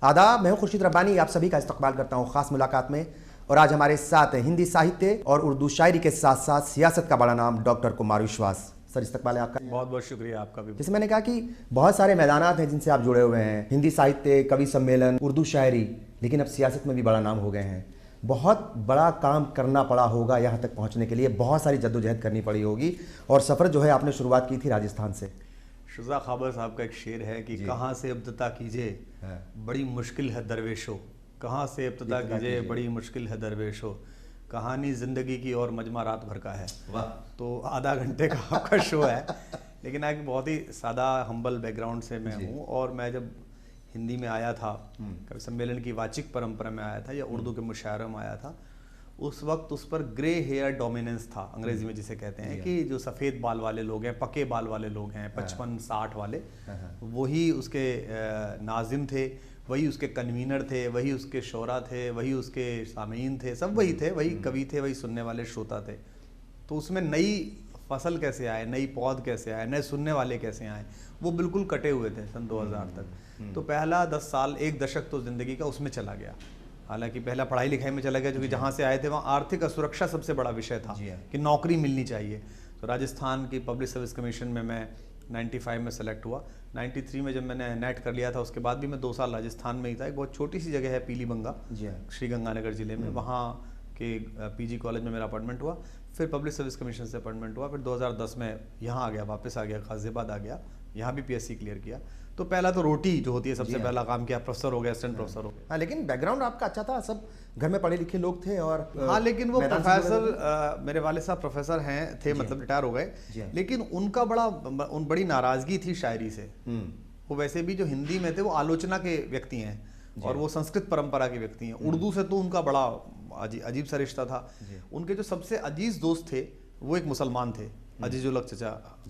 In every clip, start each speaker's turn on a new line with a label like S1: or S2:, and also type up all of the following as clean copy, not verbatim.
S1: आदाब, मैं हूं खुर्शीद रब्बानी, आप सभी का इस्तकबाल करता हूं खास मुलाकात में। और आज हमारे साथ हैं हिंदी साहित्य और उर्दू शायरी के साथ साथ सियासत का बड़ा नाम डॉक्टर कुमार विश्वास। सर, इस्तकबाल है आपका।
S2: बहुत बहुत शुक्रिया आपका भी।
S1: जैसे मैंने कहा कि बहुत सारे मैदानात हैं जिनसे आप जुड़े हुए हैं, हिंदी साहित्य, कवि सम्मेलन, उर्दू शायरी, लेकिन अब सियासत में भी बड़ा नाम हो गए हैं। बहुत बड़ा काम करना पड़ा होगा, यहाँ तक पहुँचने के लिए बहुत सारी जद्दोजहद करनी पड़ी होगी। और सफ़र जो है आपने शुरुआत की थी राजस्थान से।
S2: शुजा खाबर साहब का एक शेर है कि कहाँ से इब्तिदा कीजिए बड़ी मुश्किल है दरवेशो, कहाँ से इब्तिदा कीजिए बड़ी मुश्किल है दरवेशो, कहानी ज़िंदगी की और मजमा रात भर का है।
S1: वाह।
S2: तो आधा घंटे का आपका शो है, लेकिन एक बहुत ही सादा हम्बल बैकग्राउंड से मैं हूँ। और मैं जब हिंदी में आया था, कवि सम्मेलन की वाचिक परंपरा में आया था या उर्दू के मुशायरे में आया था, उस वक्त उस पर ग्रे हेयर डोमिनेंस था, अंग्रेजी में जिसे कहते हैं कि जो सफ़ेद बाल वाले लोग हैं, पके बाल वाले लोग हैं, 55-60 वाले, वही उसके नाजिम थे, वही उसके कन्वीनर थे, वही उसके शोरा थे, वही उसके सामीन थे, सब वही थे, वही कवि थे, वही सुनने वाले श्रोता थे। तो उसमें नई फसल कैसे आए, नई पौध कैसे आए, नए सुनने वाले कैसे आए, वो बिल्कुल कटे हुए थे सन 2000 तक। तो पहला 10 साल, एक दशक तो ज़िंदगी का उसमें चला गया। हालांकि पहला पढ़ाई लिखाई में चला गया, क्योंकि जहाँ से आए थे वहाँ आर्थिक असुरक्षा सबसे बड़ा विषय था कि नौकरी मिलनी चाहिए। तो राजस्थान की पब्लिक सर्विस कमीशन में मैं 95 में सेलेक्ट हुआ। 93 में जब मैंने नेट कर लिया था, उसके बाद भी मैं 2 साल राजस्थान में ही था। एक बहुत छोटी सी जगह है पीलीबंगा, श्रीगंगानगर जिले में, वहाँ के पीजी कॉलेज में मेरा अपॉइंटमेंट हुआ। फिर पब्लिक सर्विस कमीशन से अपॉइंटमेंट हुआ। फिर 2010 में यहाँ आ गया, वापस आ गया, गाजियाबाद आ गया, यहाँ भी पीएससी क्लियर किया। तो पहला तो रोटी जो होती है सबसे पहला काम किया, प्रोफेसर हो गया, असिस्टेंट प्रोफेसर हो गया।
S1: हाँ, लेकिन बैकग्राउंड आपका अच्छा था, सब घर में पढ़े लिखे लोग थे। और
S2: हाँ, लेकिन वो प्रोफेसर, मेरे वाले साहब प्रोफेसर हैं थे, मतलब रिटायर हो गए, लेकिन उनका बड़ी नाराजगी थी शायरी से। वो वैसे भी जो हिंदी में थे वो आलोचना के व्यक्ति हैं और वो संस्कृत परंपरा के व्यक्ति हैं। उर्दू से तो उनका बड़ा अजीब सा रिश्ता था। उनके जो सबसे अजीज दोस्त थे वो एक मुसलमान थे, अजीजुल हक चचा,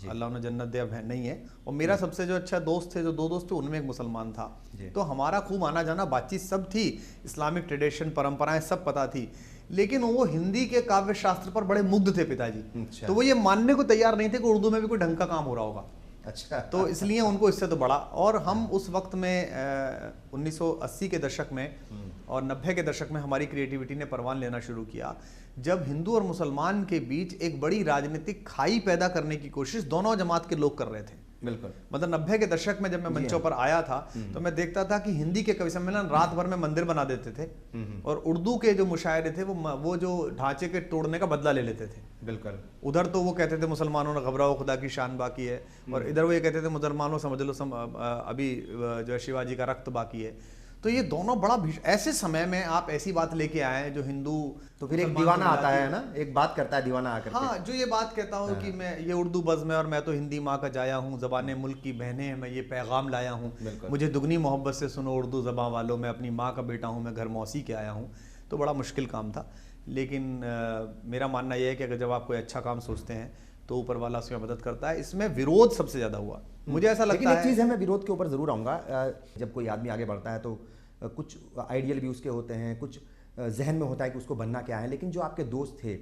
S2: अल्लाह उन्हें जन्नत दे, अब नहीं है। और मेरा सबसे जो अच्छा दोस्त थे, जो 2 दोस्त थे, उनमें एक मुसलमान था। तो हमारा खूब आना जाना, बातचीत सब थी, इस्लामिक ट्रेडिशन, परंपराएं सब पता थी। लेकिन वो हिंदी के काव्य शास्त्र पर बड़े मुग्ध थे पिताजी। तो वो ये मानने को तैयार नहीं थे कि उर्दू में भी कोई ढंग का काम हो रहा होगा।
S1: अच्छा।
S2: तो इसलिए उनको इससे तो बड़ा। और हम उस वक्त में 1980 के दशक में और 90 के दशक में हमारी क्रिएटिविटी ने परवान लेना शुरू किया, जब हिंदू और मुसलमान के बीच एक बड़ी राजनीतिक खाई पैदा करने की कोशिश दोनों जमात के लोग कर रहे थे।
S1: बिल्कुल।
S2: मतलब 90 के दशक में जब मैं मंचों पर आया था तो मैं देखता था कि हिंदी के कवि सम्मेलन रात भर में मंदिर बना देते थे और उर्दू के जो मुशायरे थे वो जो ढांचे के तोड़ने का बदला ले लेते थे।
S1: बिल्कुल।
S2: उधर तो वो कहते थे मुसलमानों ने घबराओ खुदा की शान बाकी है, और इधर वो ये कहते थे मुसलमानों समझ लो अभी जो है शिवाजी का रक्त बाकी है। तो ये दोनों बड़ा ऐसे समय में आप ऐसी बात लेके आए जो हिंदू,
S1: तो फिर एक दीवाना आता है ना, एक बात करता है दीवाना आकर।
S2: हाँ, जो ये बात कहता हूँ कि मैं ये उर्दू बज़्म है और मैं तो हिंदी माँ का जाया हूँ, ज़बान मुल्क की बहनें हैं, मैं ये पैगाम लाया हूँ, मुझे दुगनी मोहब्बत से सुनो उर्दू ज़बान वालों, मैं अपनी माँ का बेटा हूँ, मैं घर मौसी के आया हूँ। तो बड़ा मुश्किल काम था। लेकिन मेरा मानना यह है कि अगर जब आप कोई अच्छा काम सोचते हैं तो ऊपर वाला उसमें मदद करता है। इसमें विरोध सबसे ज़्यादा हुआ, मुझे ऐसा लगता है।
S1: लेकिन एक चीज़ है, मैं विरोध के ऊपर ज़रूर आऊँगा। जब कोई आदमी आगे बढ़ता है तो कुछ आइडियल भी उसके होते हैं, कुछ जहन में होता है कि उसको बनना क्या है। लेकिन जो आपके दोस्त थे,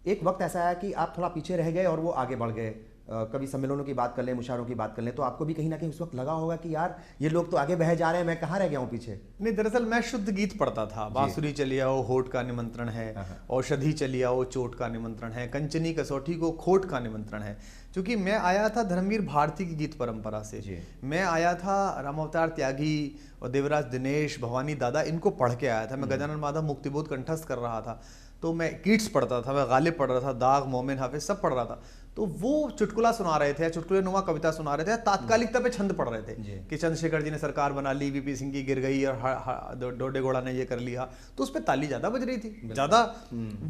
S1: एक वक्त ऐसा आया कि आप थोड़ा पीछे रह गए और वो आगे बढ़ गए। कभी सम्मेलनों की बात कर लें, मुशायरों की बात कर लें, तो आपको भी कहीं ना कहीं उस वक्त लगा होगा कि यार ये लोग तो आगे बह जा रहे हैं, मैं कहाँ रह गया हूँ पीछे।
S2: नहीं, दरअसल मैं शुद्ध गीत पढ़ता था। बांसुरी चली आओ होठ का निमंत्रण है, औषधि चली आओ चोट का निमंत्रण है, कंचनी कसौटी को खोट का निमंत्रण है। क्योंकि मैं आया था धर्मवीर भारती की गीत परंपरा से। मैं आया था रामावतार त्यागी और देवराज दिनेश, भवानी दादा, इनको पढ़ के आया था। मैं गजानन माधव मुक्तिबोध कंठस्थ कर रहा था, तो मैं कीट्स पढ़ता था, मैं गालिब पढ़ रहा था, दाग, मोमिन, हाफिज सब पढ़ रहा था। तो वो चुटकुला सुना रहे थे, चुटकुले नुमा कविता सुना रहे थे, तात्कालिकता पे छंद पढ़ रहे थे कि चंद्रशेखर जी ने सरकार बना ली, वीपी सिंह की गिर गई और डोडे घोड़ा ने ये कर लिया। तो उस पर ताली ज्यादा बज रही थी, ज्यादा।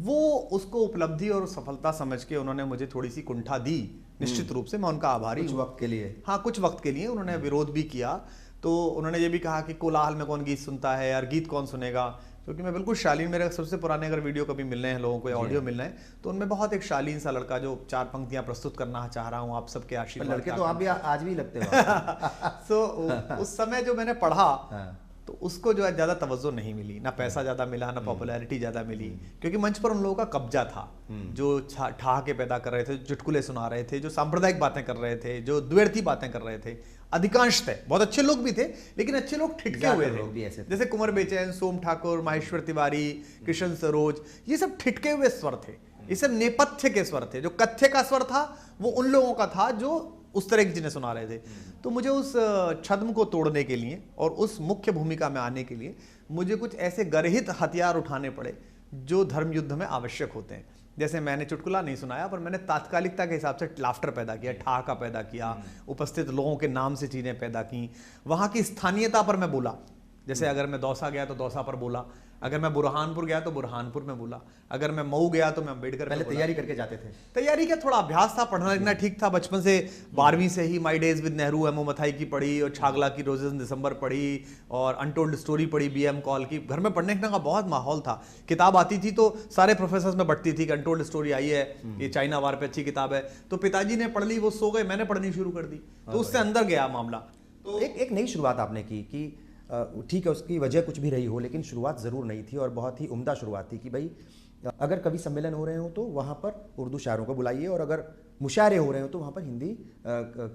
S2: वो उसको उपलब्धि और सफलता समझ के उन्होंने मुझे थोड़ी सी कुंठा दी। निश्चित रूप से मैं उनका आभारी हूँ।
S1: कुछ वक्त के लिए।
S2: हाँ, कुछ वक्त के लिए उन्होंने विरोध भी किया। तो उन्होंने ये भी कहा कि कोलाहल में कौन गीत सुनता है यार, गीत कौन सुनेगा। क्योंकि मैं बिल्कुल शालीन, मेरे सबसे पुराने अगर वीडियो कभी मिलने हैं लोगों को या ऑडियो मिलना है तो उनमें बहुत एक शालीन सा लड़का जो 4 पंक्तियां प्रस्तुत करना चाह रहा हूँ आप सबके आशीर्वाद।
S1: लड़के तो आप भी आज भी लगते हो।
S2: तो उस समय जो मैंने पढ़ा तो उसको जो है ज़्यादा तवज्जो नहीं मिली, ना पैसा ज़्यादा मिला, ना पॉपुलैरिटी ज़्यादा मिली, क्योंकि मंच पर उन लोगों का कब्जा था जो ठहाके पैदा कर रहे थे, चुटकुले सुना रहे थे, जो सांप्रदायिक बातें कर रहे थे, जो द्व्यर्थी बातें कर रहे थे। अधिकांश थे, बहुत अच्छे लोग भी थे, लेकिन अच्छे लोग ठिठके हुए थे, जैसे कुंवर बेचैन, सोम ठाकुर, माहेश्वर तिवारी, कृष्ण सरोज, ये सब ठिठके हुए स्वर थे, ये सब नेपथ्य के स्वर थे। जो कथ्य का स्वर था वो उन लोगों का था जो उस तरह की चीजें सुना रहे थे। तो मुझे उस छद्म को तोड़ने के लिए और उस मुख्य भूमिका में आने के लिए मुझे कुछ ऐसे गर्हित हथियार उठाने पड़े जो धर्म युद्ध में आवश्यक होते हैं। जैसे मैंने चुटकुला नहीं सुनाया, पर मैंने तात्कालिकता के हिसाब से लाफ्टर पैदा किया, ठहाका पैदा किया, उपस्थित लोगों के नाम से चीजें पैदा की, वहां की स्थानीयता पर मैं बोला। जैसे अगर मैं दौसा गया तो दौसा पर बोला, अगर मैं बुरहानपुर गया तो बुरहानपुर में बोला, अगर मैं मऊ गया तो मैं अम्बेडकर।
S1: पहले तैयारी करके जाते थे?
S2: तैयारी क्या, थोड़ा अभ्यास था, पढ़ना लिखना ठीक था बचपन से। 12वीं से ही my days with Nehru MO Mathai की पढ़ी, और छागला की रोजेस इन दिसंबर पढ़ी, और अनटोल्ड स्टोरी पढ़ी बीएम कॉल की। घर में पढ़ने लिखने का बहुत माहौल था, किताब आती थी तो सारे प्रोफेसर्स में बढ़ती थी कि अनटोल्ड स्टोरी आई है, ये चाइना वार पे अच्छी किताब है, तो पिताजी ने पढ़ ली, वो सो गए, मैंने पढ़नी शुरू कर दी, तो उससे अंदर गया मामला।
S1: तो एक नई शुरुआत आपने की कि ठीक है, उसकी वजह कुछ भी रही हो, लेकिन शुरुआत ज़रूर नहीं थी और बहुत ही उम्दा शुरुआत थी कि भाई अगर कवि सम्मेलन हो रहे हो तो वहाँ पर उर्दू शायरों को बुलाइए, और अगर मुशायरे हो रहे हो तो वहाँ पर हिंदी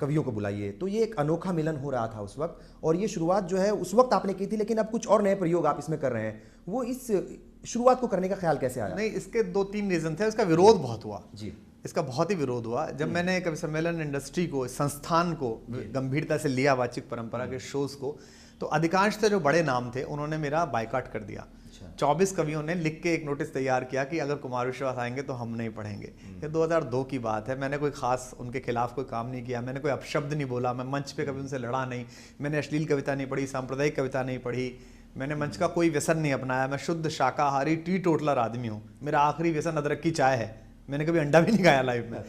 S1: कवियों को बुलाइए। तो ये एक अनोखा मिलन हो रहा था उस वक्त, और ये शुरुआत जो है उस वक्त आपने की थी, लेकिन अब कुछ और नए प्रयोग आप इसमें कर रहे हैं। वो इस शुरुआत को करने का ख्याल कैसे आया?
S2: नहीं, इसके 2-3 रीज़न थे। इसका विरोध बहुत हुआ
S1: जी,
S2: इसका बहुत ही विरोध हुआ। जब मैंने कवि सम्मेलन इंडस्ट्री को, संस्थान को गंभीरता से लिया, वाचिक परंपरा के शोज को, तो अधिकांश से जो बड़े नाम थे उन्होंने मेरा बायकॉट कर दिया। 24 कवियों ने लिख के एक नोटिस तैयार किया कि अगर कुमार विश्वास आएंगे तो हम नहीं पढ़ेंगे। ये 2002 की बात है। मैंने कोई खास उनके खिलाफ कोई काम नहीं किया, मैंने कोई अपशब्द नहीं बोला, मैं मंच पे कभी उनसे लड़ा नहीं, मैंने अश्लील कविता नहीं पढ़ी, सांप्रदायिक कविता नहीं पढ़ी, मैंने मंच का कोई व्यसन नहीं अपनाया। मैं शुद्ध शाकाहारी टी टोटलर आदमी हूँ। मेरा आखिरी व्यसन अदरक की चाय है, मैंने कभी अंडा भी नहीं खाया लाइफ में।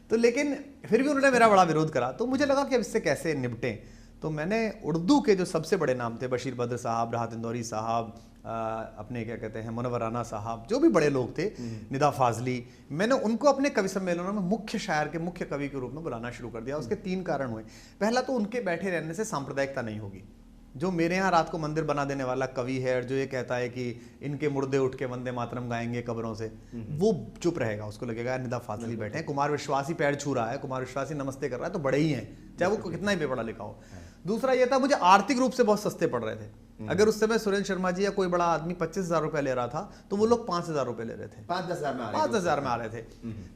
S2: तो लेकिन फिर भी उन्होंने मेरा बड़ा विरोध करा, तो मुझे लगा कि अब इससे कैसे निपटें। तो मैंने उर्दू के जो सबसे बड़े नाम थे, बशीर बद्र साहब, राहत इंदौरी साहब, अपने क्या कहते हैं मुनव्वर राना साहब, जो भी बड़े लोग थे, निदा फाजली, मैंने उनको अपने कवि सम्मेलनों में मुख्य शायर के, मुख्य कवि के रूप में बुलाना शुरू कर दिया। उसके 3 कारण हुए। पहला तो उनके बैठे रहने से सांप्रदायिकता नहीं होगी। जो मेरे यहाँ रात को मंदिर बना देने वाला कवि है और जो ये कहता है कि इनके मुर्दे उठ के वंदे मातरम गाएंगे कब्रों से, वो चुप रहेगा। उसको लगेगा निदा फाजली बैठे हैं, कुमार विश्वास ही पैर छू रहा है, कुमार विश्वास ही नमस्ते कर रहा है, तो बड़े ही हैं, चाहे वो कितना ही बेपढ़ा लिखा हो। दूसरा ये था, मुझे आर्थिक रूप से बहुत सस्ते पड़ रहे थे। अगर उस समय सुरेंद्र शर्मा जी या कोई बड़ा आदमी 25,000 रुपए ले रहा था तो वो लोग 5,000 रुपए ले रहे थे, 5,000 में आ रहे थे।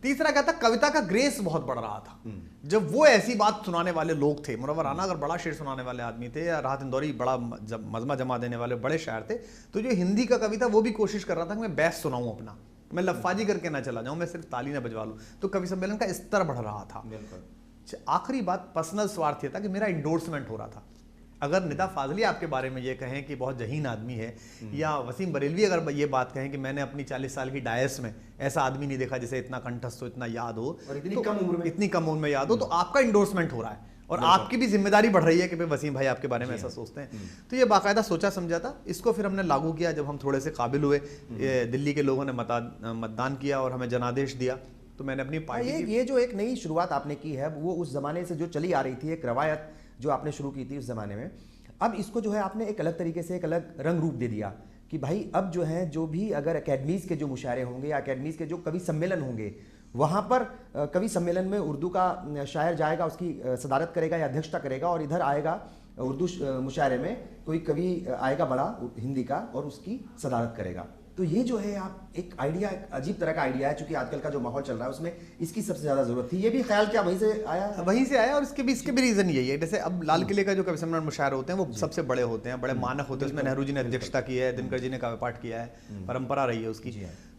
S2: तीसरा क्या था, कविता का ग्रेस बहुत बढ़ रहा था। जब वो ऐसी बात सुनाने वाले लोग थे, मुनव्वर राना अगर बड़ा शेर सुनाने वाले आदमी थे, या राहत इंदौरी बड़ा मजमा जमा देने वाले बड़े शायर थे, तो जो हिंदी का कवि था वो भी कोशिश कर रहा था कि मैं बेस्ट सुनाऊं अपना, मैं लफाजी करके ना चला जाऊं, मैं सिर्फ ताली ना बजवा लूं। तो कवि सम्मेलन का स्तर बढ़ रहा था। आखिरी बात पर्सनल स्वार्थ ये था कि मेरा इंडोर्समेंट हो रहा था। अगर निदा फाजली आपके बारे में ये कहें कि बहुत जहीन आदमी है, या वसीम बरेलवी अगर ये बात कहें कि मैंने अपनी 40 साल की डायस में ऐसा आदमी नहीं देखा जिसे इतना कंठस्थ हो, इतना याद हो,
S1: और इतनी कम उम्र में
S2: याद हो, तो आपका इंडोर्समेंट हो रहा है और आपकी भी जिम्मेदारी बढ़ रही है कि भाई वसीम भाई आपके बारे में ऐसा सोचते हैं। तो ये बाकायदा सोचा समझा था। इसको फिर हमने लागू किया जब हम थोड़े से काबिल हुए, दिल्ली के लोगों ने मतदान किया और हमें जनादेश दिया, तो मैंने अपनी पार्टी
S1: ये जो एक नई शुरुआत आपने की है, वो उस जमाने से जो चली आ रही थी, एक रवायत जो आपने शुरू की थी उस जमाने में, अब इसको जो है आपने एक अलग तरीके से, एक अलग रंग रूप दे दिया कि भाई अब जो है, जो भी अगर एकेडमीज़ के जो मुशायरे होंगे या एकेडमीज़ के जो कवि सम्मेलन होंगे, वहाँ पर कवि सम्मेलन में उर्दू का शायर जाएगा, उसकी सदारत करेगा या अध्यक्षता करेगा, और इधर आएगा उर्दू मुशायरे में कोई कवि आएगा बड़ा हिंदी का और उसकी सदारत करेगा। तो ये जो है आप एक आइडिया, एक अजीब तरह का आइडिया है, चूंकि आजकल का जो माहौल चल रहा है उसमें इसकी सबसे ज्यादा जरूरत थी। ये भी ख्याल क्या वहीं से आया?
S2: वहीं से आया, और इसके भी रीजन यही है। जैसे अब लाल किले का जो कवि सम्मेलन मुशायरे होते हैं वो सबसे बड़े होते हैं, बड़े मानक होते हैं। उसमें नेहरू जी ने अध्यक्षता की है, दिनकर जी ने काव्य पाठ किया है, परंपरा रही है उसकी।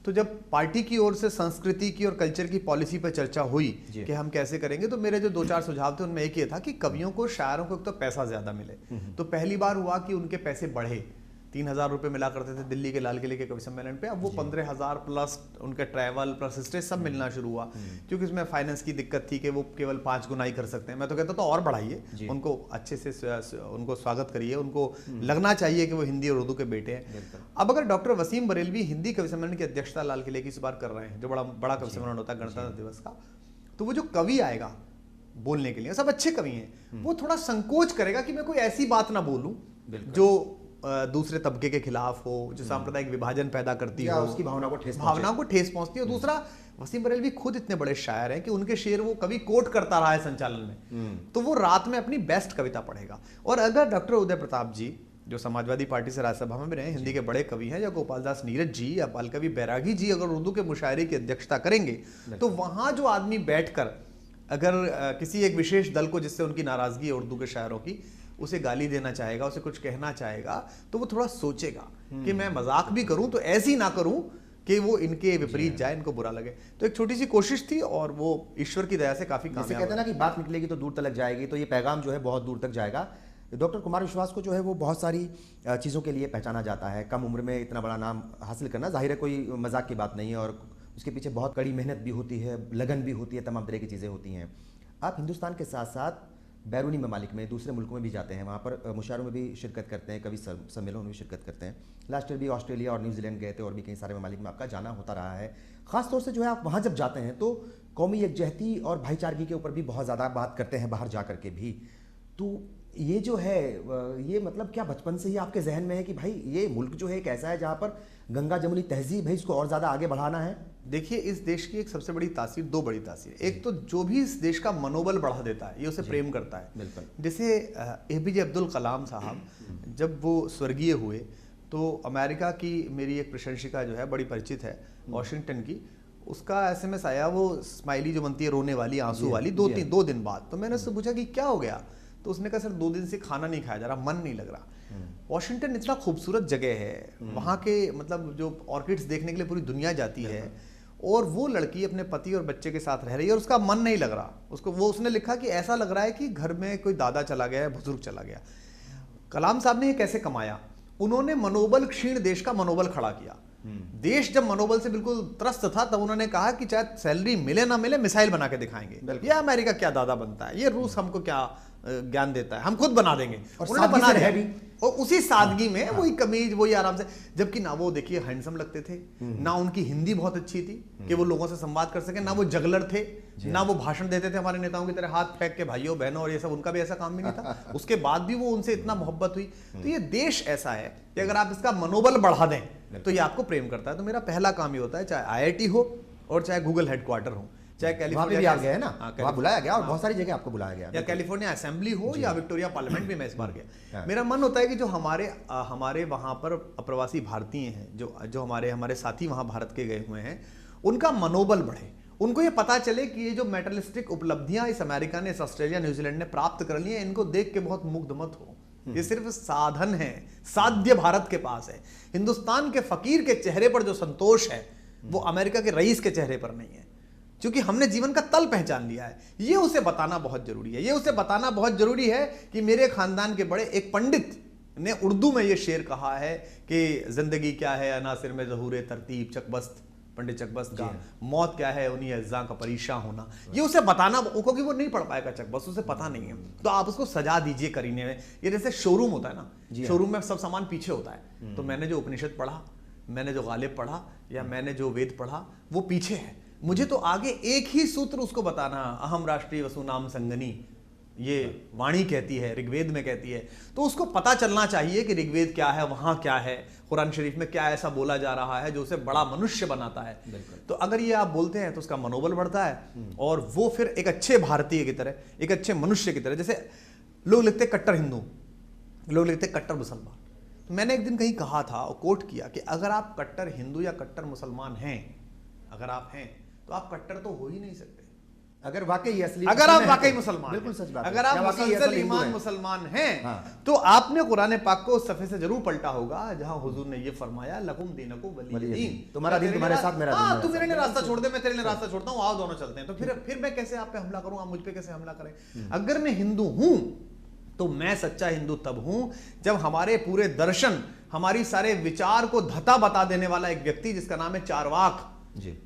S2: तो जब पार्टी की ओर से संस्कृति की और कल्चर की पॉलिसी पर चर्चा हुई कि हम कैसे करेंगे, तो मेरे जो 2-4 सुझाव थे उनमें एक ये था कि कवियों को, शायरों को एक तो पैसा ज्यादा मिले। तो पहली बार हुआ कि उनके पैसे बढ़े। 3,000 रुपए मिला करते थे दिल्ली के लाल किले के कवि सम्मेलन पे, अब वो 15,000 प्लस उनके ट्रैवल प्लस स्टेज सब मिलना शुरू हुआ, क्योंकि इसमें फाइनेंस की दिक्कत थी कि वो केवल 5 गुना ही कर सकते हैं। मैं तो कहता तो और बढ़ाइए, उनको अच्छे से उनको स्वागत करिए, उनको लगना चाहिए कि वो हिंदी और उर्दू के बेटे हैं। अब अगर डॉक्टर वसीम बरेलवी हिंदी कवि सम्मेलन की अध्यक्षता लाल किले की इस बार कर रहे हैं, जो बड़ा कवि सम्मेलन होता है गणतंत्र दिवस का, तो वो जो कवि आएगा बोलने के लिए, सब अच्छे कवि हैं, वो थोड़ा संकोच करेगा कि मैं कोई ऐसी बात ना बोलूं जो दूसरे तबके के खिलाफ हो, जो सांप्रदायिक विभाजन पैदा करती हो,
S1: उसकी भावना को
S2: ठेस पहुंचती है। दूसरा, वसीम बरेलवी खुद इतने बड़े शायर हैं कि उनके शेर वो कभी कोट करता रहा है संचालन में, तो वो रात में अपनी बेस्ट कविता पढ़ेगा। और अगर डॉक्टर उदय प्रताप जी, जो समाजवादी पार्टी से राज्यसभा में भी रहे, हिंदी के बड़े कवि हैं, या गोपाल दास नीरज जी या बालकवि बैरागी जी अगर उर्दू के मुशायरे की अध्यक्षता करेंगे, तो वहां जो आदमी बैठकर अगर किसी एक विशेष दल को, जिससे उनकी नाराजगी है उर्दू के शायरों की, उसे गाली देना चाहेगा, उसे कुछ कहना चाहेगा, तो वो थोड़ा सोचेगा कि मैं मजाक भी करूं तो ऐसी ना करूं कि वो इनके विपरीत जाए, इनको बुरा लगे। तो एक छोटी सी कोशिश थी और वो ईश्वर की दया से काफी कामयाब।
S1: कहते हैं ना कि बात निकलेगी तो दूर तक जाएगी, तो ये पैगाम जो है बहुत दूर तक जाएगा। डॉक्टर कुमार विश्वास को जो है वो बहुत सारी चीज़ों के लिए पहचाना जाता है। कम उम्र में इतना बड़ा नाम हासिल करना जाहिर है कोई मजाक की बात नहीं है, और उसके पीछे बहुत कड़ी मेहनत भी होती है, लगन भी होती है, तमाम तरह की चीज़ें होती हैं। आप हिंदुस्तान के साथ साथ बैरूनी ममालिक में, दूसरे मुल्कों में भी जाते हैं, वहाँ पर मुशायरों में भी शिरकत करते हैं, कभी सम्मेलनों में भी शिरकत करते हैं। लास्ट ईयर भी ऑस्ट्रेलिया और न्यूजीलैंड गए थे, और भी कई सारे ममालिक में आपका जाना होता रहा है। ख़ासतौर से जो है आप वहाँ जब जाते हैं तो कौमी यकजहती और भाईचारगी के ऊपर भी बहुत ज़्यादा बात करते हैं बाहर जा कर के भी। तो ये जो है ये मतलब क्या बचपन से ही आपके जहन में है कि भाई ये मुल्क जो है एक ऐसा है जहाँ पर गंगा जमुनी तहजीब है, इसको और ज़्यादा आगे बढ़ाना है?
S2: देखिए, इस देश की एक सबसे बड़ी तासीर, दो बड़ी तासीर। एक तो जो भी इस देश का मनोबल बढ़ा देता है, ये उसे प्रेम करता है।
S1: बिल्कुल।
S2: जैसे APJ अब्दुल कलाम साहब जब वो स्वर्गीय हुए, तो अमेरिका की मेरी एक प्रशंसिका जो है, बड़ी परिचित है, वॉशिंगटन की, उसका SMS आया, वो स्माइली जो बनती है रोने वाली, आंसू वाली, 2 दिन बाद। तो मैंने उससे पूछा कि क्या हो गया, तो उसने कहा सर 2 दिन से खाना नहीं खाया जा रहा, मन नहीं लग रहा। वॉशिंगटन इतना खूबसूरत जगह है, वहाँ के मतलब जो ऑर्किड्स देखने के लिए पूरी दुनिया जाती है, और वो लड़की अपने पति और बच्चे के साथ रह रही है और उसका मन नहीं लग रहा उसको। वो उसने लिखा कि ऐसा लग रहा है कि घर में कोई दादा चला गया है, बुजुर्ग चला गया। कलाम साहब ने ये कैसे कमाया? उन्होंने मनोबल क्षीण देश का मनोबल खड़ा किया। देश जब मनोबल से बिल्कुल त्रस्त था, तब उन्होंने कहा कि चाहे सैलरी मिले ना मिले, मिसाइल बना के दिखाएंगे। ये अमेरिका क्या दादा बनता है, ये रूस हमको क्या ज्ञान देता है, हम खुद बना देंगे। उन्होंने बना दिया भी, और उसी सादगी में वही कमीज, वही आराम से। जबकि ना वो देखिए हैंडसम लगते थे, ना उनकी हिंदी बहुत अच्छी थी कि वो लोगों से संवाद कर सके, ना वो जगलर थे, ना वो भाषण देते थे हमारे नेताओं की तरह हाथ फेंक के भाइयों बहनों, और ये सब उनका भी ऐसा काम भी नहीं था। उसके बाद भी वो उनसे इतना मोहब्बत हुई। तो ये देश ऐसा है कि अगर आप इसका मनोबल बढ़ा दें तो ये आपको प्रेम करता है। तो मेरा पहला काम ये होता है, चाहे IIT हो और चाहे गूगल हेडक्वार्टर हो, चाहे कैलिफोर्निया
S1: भी आ गया है ना, वहाँ बुलाया गया, और बहुत सारी जगह आपको बुलाया गया,
S2: या कैलिफोर्निया असेंबली हो या विक्टोरिया पार्लियामेंट भी मैं इस बार गया। मेरा मन होता है कि जो हमारे वहाँ पर अप्रवासी भारतीय हैं, जो हमारे साथी वहाँ भारत के गए हुए हैं, उनका मनोबल बढ़े। उनको ये पता चले कि ये जो मेटलिस्टिक उपलब्धियां इस अमेरिका ने, इस ऑस्ट्रेलिया, न्यूजीलैंड ने प्राप्त कर ली है, इनको देख के बहुत मुग्ध मत हो। ये सिर्फ साधन है, साध्य भारत के पास है। हिंदुस्तान के फकीर के चेहरे पर जो संतोष है, वो अमेरिका के रईस के चेहरे पर नहीं है, क्योंकि हमने जीवन का तल पहचान लिया है। ये उसे बताना बहुत जरूरी है। ये उसे बताना बहुत जरूरी है कि मेरे खानदान के बड़े एक पंडित ने उर्दू में ये शेर कहा है कि जिंदगी क्या है अनासिर में ज़हूर तरतीब चकबस्त, पंडित चकबस्त का, मौत क्या है उन्हीं अज्जा का परेशान होना। ये उसे बताना, क्योंकि वो नहीं पढ़ पाएगा चकबस्त, उसे पता नहीं है, तो आप उसको सजा दीजिए करीने में। ये जैसे शोरूम होता है ना, शोरूम में सब सामान पीछे होता है, तो मैंने जो उपनिषद पढ़ा, मैंने जो गालिब पढ़ा, या मैंने जो वेद पढ़ा, वो पीछे है। मुझे तो आगे एक ही सूत्र उसको बताना, अहम राष्ट्रीय वसुनाम संगनी, ये वाणी कहती है, ऋग्वेद में कहती है। तो उसको पता चलना चाहिए कि ऋग्वेद क्या है, वहां क्या है, कुरान शरीफ में क्या ऐसा बोला जा रहा है जो उसे बड़ा मनुष्य बनाता है। तो अगर ये आप बोलते हैं तो उसका मनोबल बढ़ता है, और वो फिर एक अच्छे भारतीय की तरह, एक अच्छे मनुष्य की तरह। जैसे लोग लिखते कट्टर हिंदू, लोग लिखते कट्टर मुसलमान। तो मैंने एक दिन कहीं कहा था और कोट किया कि अगर आप कट्टर हिंदू या कट्टर मुसलमान हैं, अगर आप हैं, तो आप कट्टर तो हो ही नहीं सकते।
S1: अगर वाकई असली,
S2: अगर आप वाकई मुसलमान,
S1: बिल्कुल सच बात है,
S2: अगर आप मुसलसल ईमान मुसलमान हैं, तो आपने कुरान पाक को उस सफ़े से जरूर पलटा होगा जहां हुजूर ने ये फरमाया, लकुम दीनुकुम वलिय दीन,
S1: तुम्हारा दिन तुम्हारे साथ, मेरा दिन।
S2: तू मेरे लिए रास्ता छोड़ दे, मैं तेरे लिए रास्ता छोड़ता हूं, आओ दोनों चलते हैं। तो फिर मैं कैसे आप पे हमला करूं, आप मुझ पे कैसे हमला करें? अगर मैं हिंदू हूं तो मैं सच्चा हिंदू तब हूं जब हमारे पूरे दर्शन, हमारी सारे विचार को धता बता देने वाला एक व्यक्ति, जिसका नाम है चारवाक,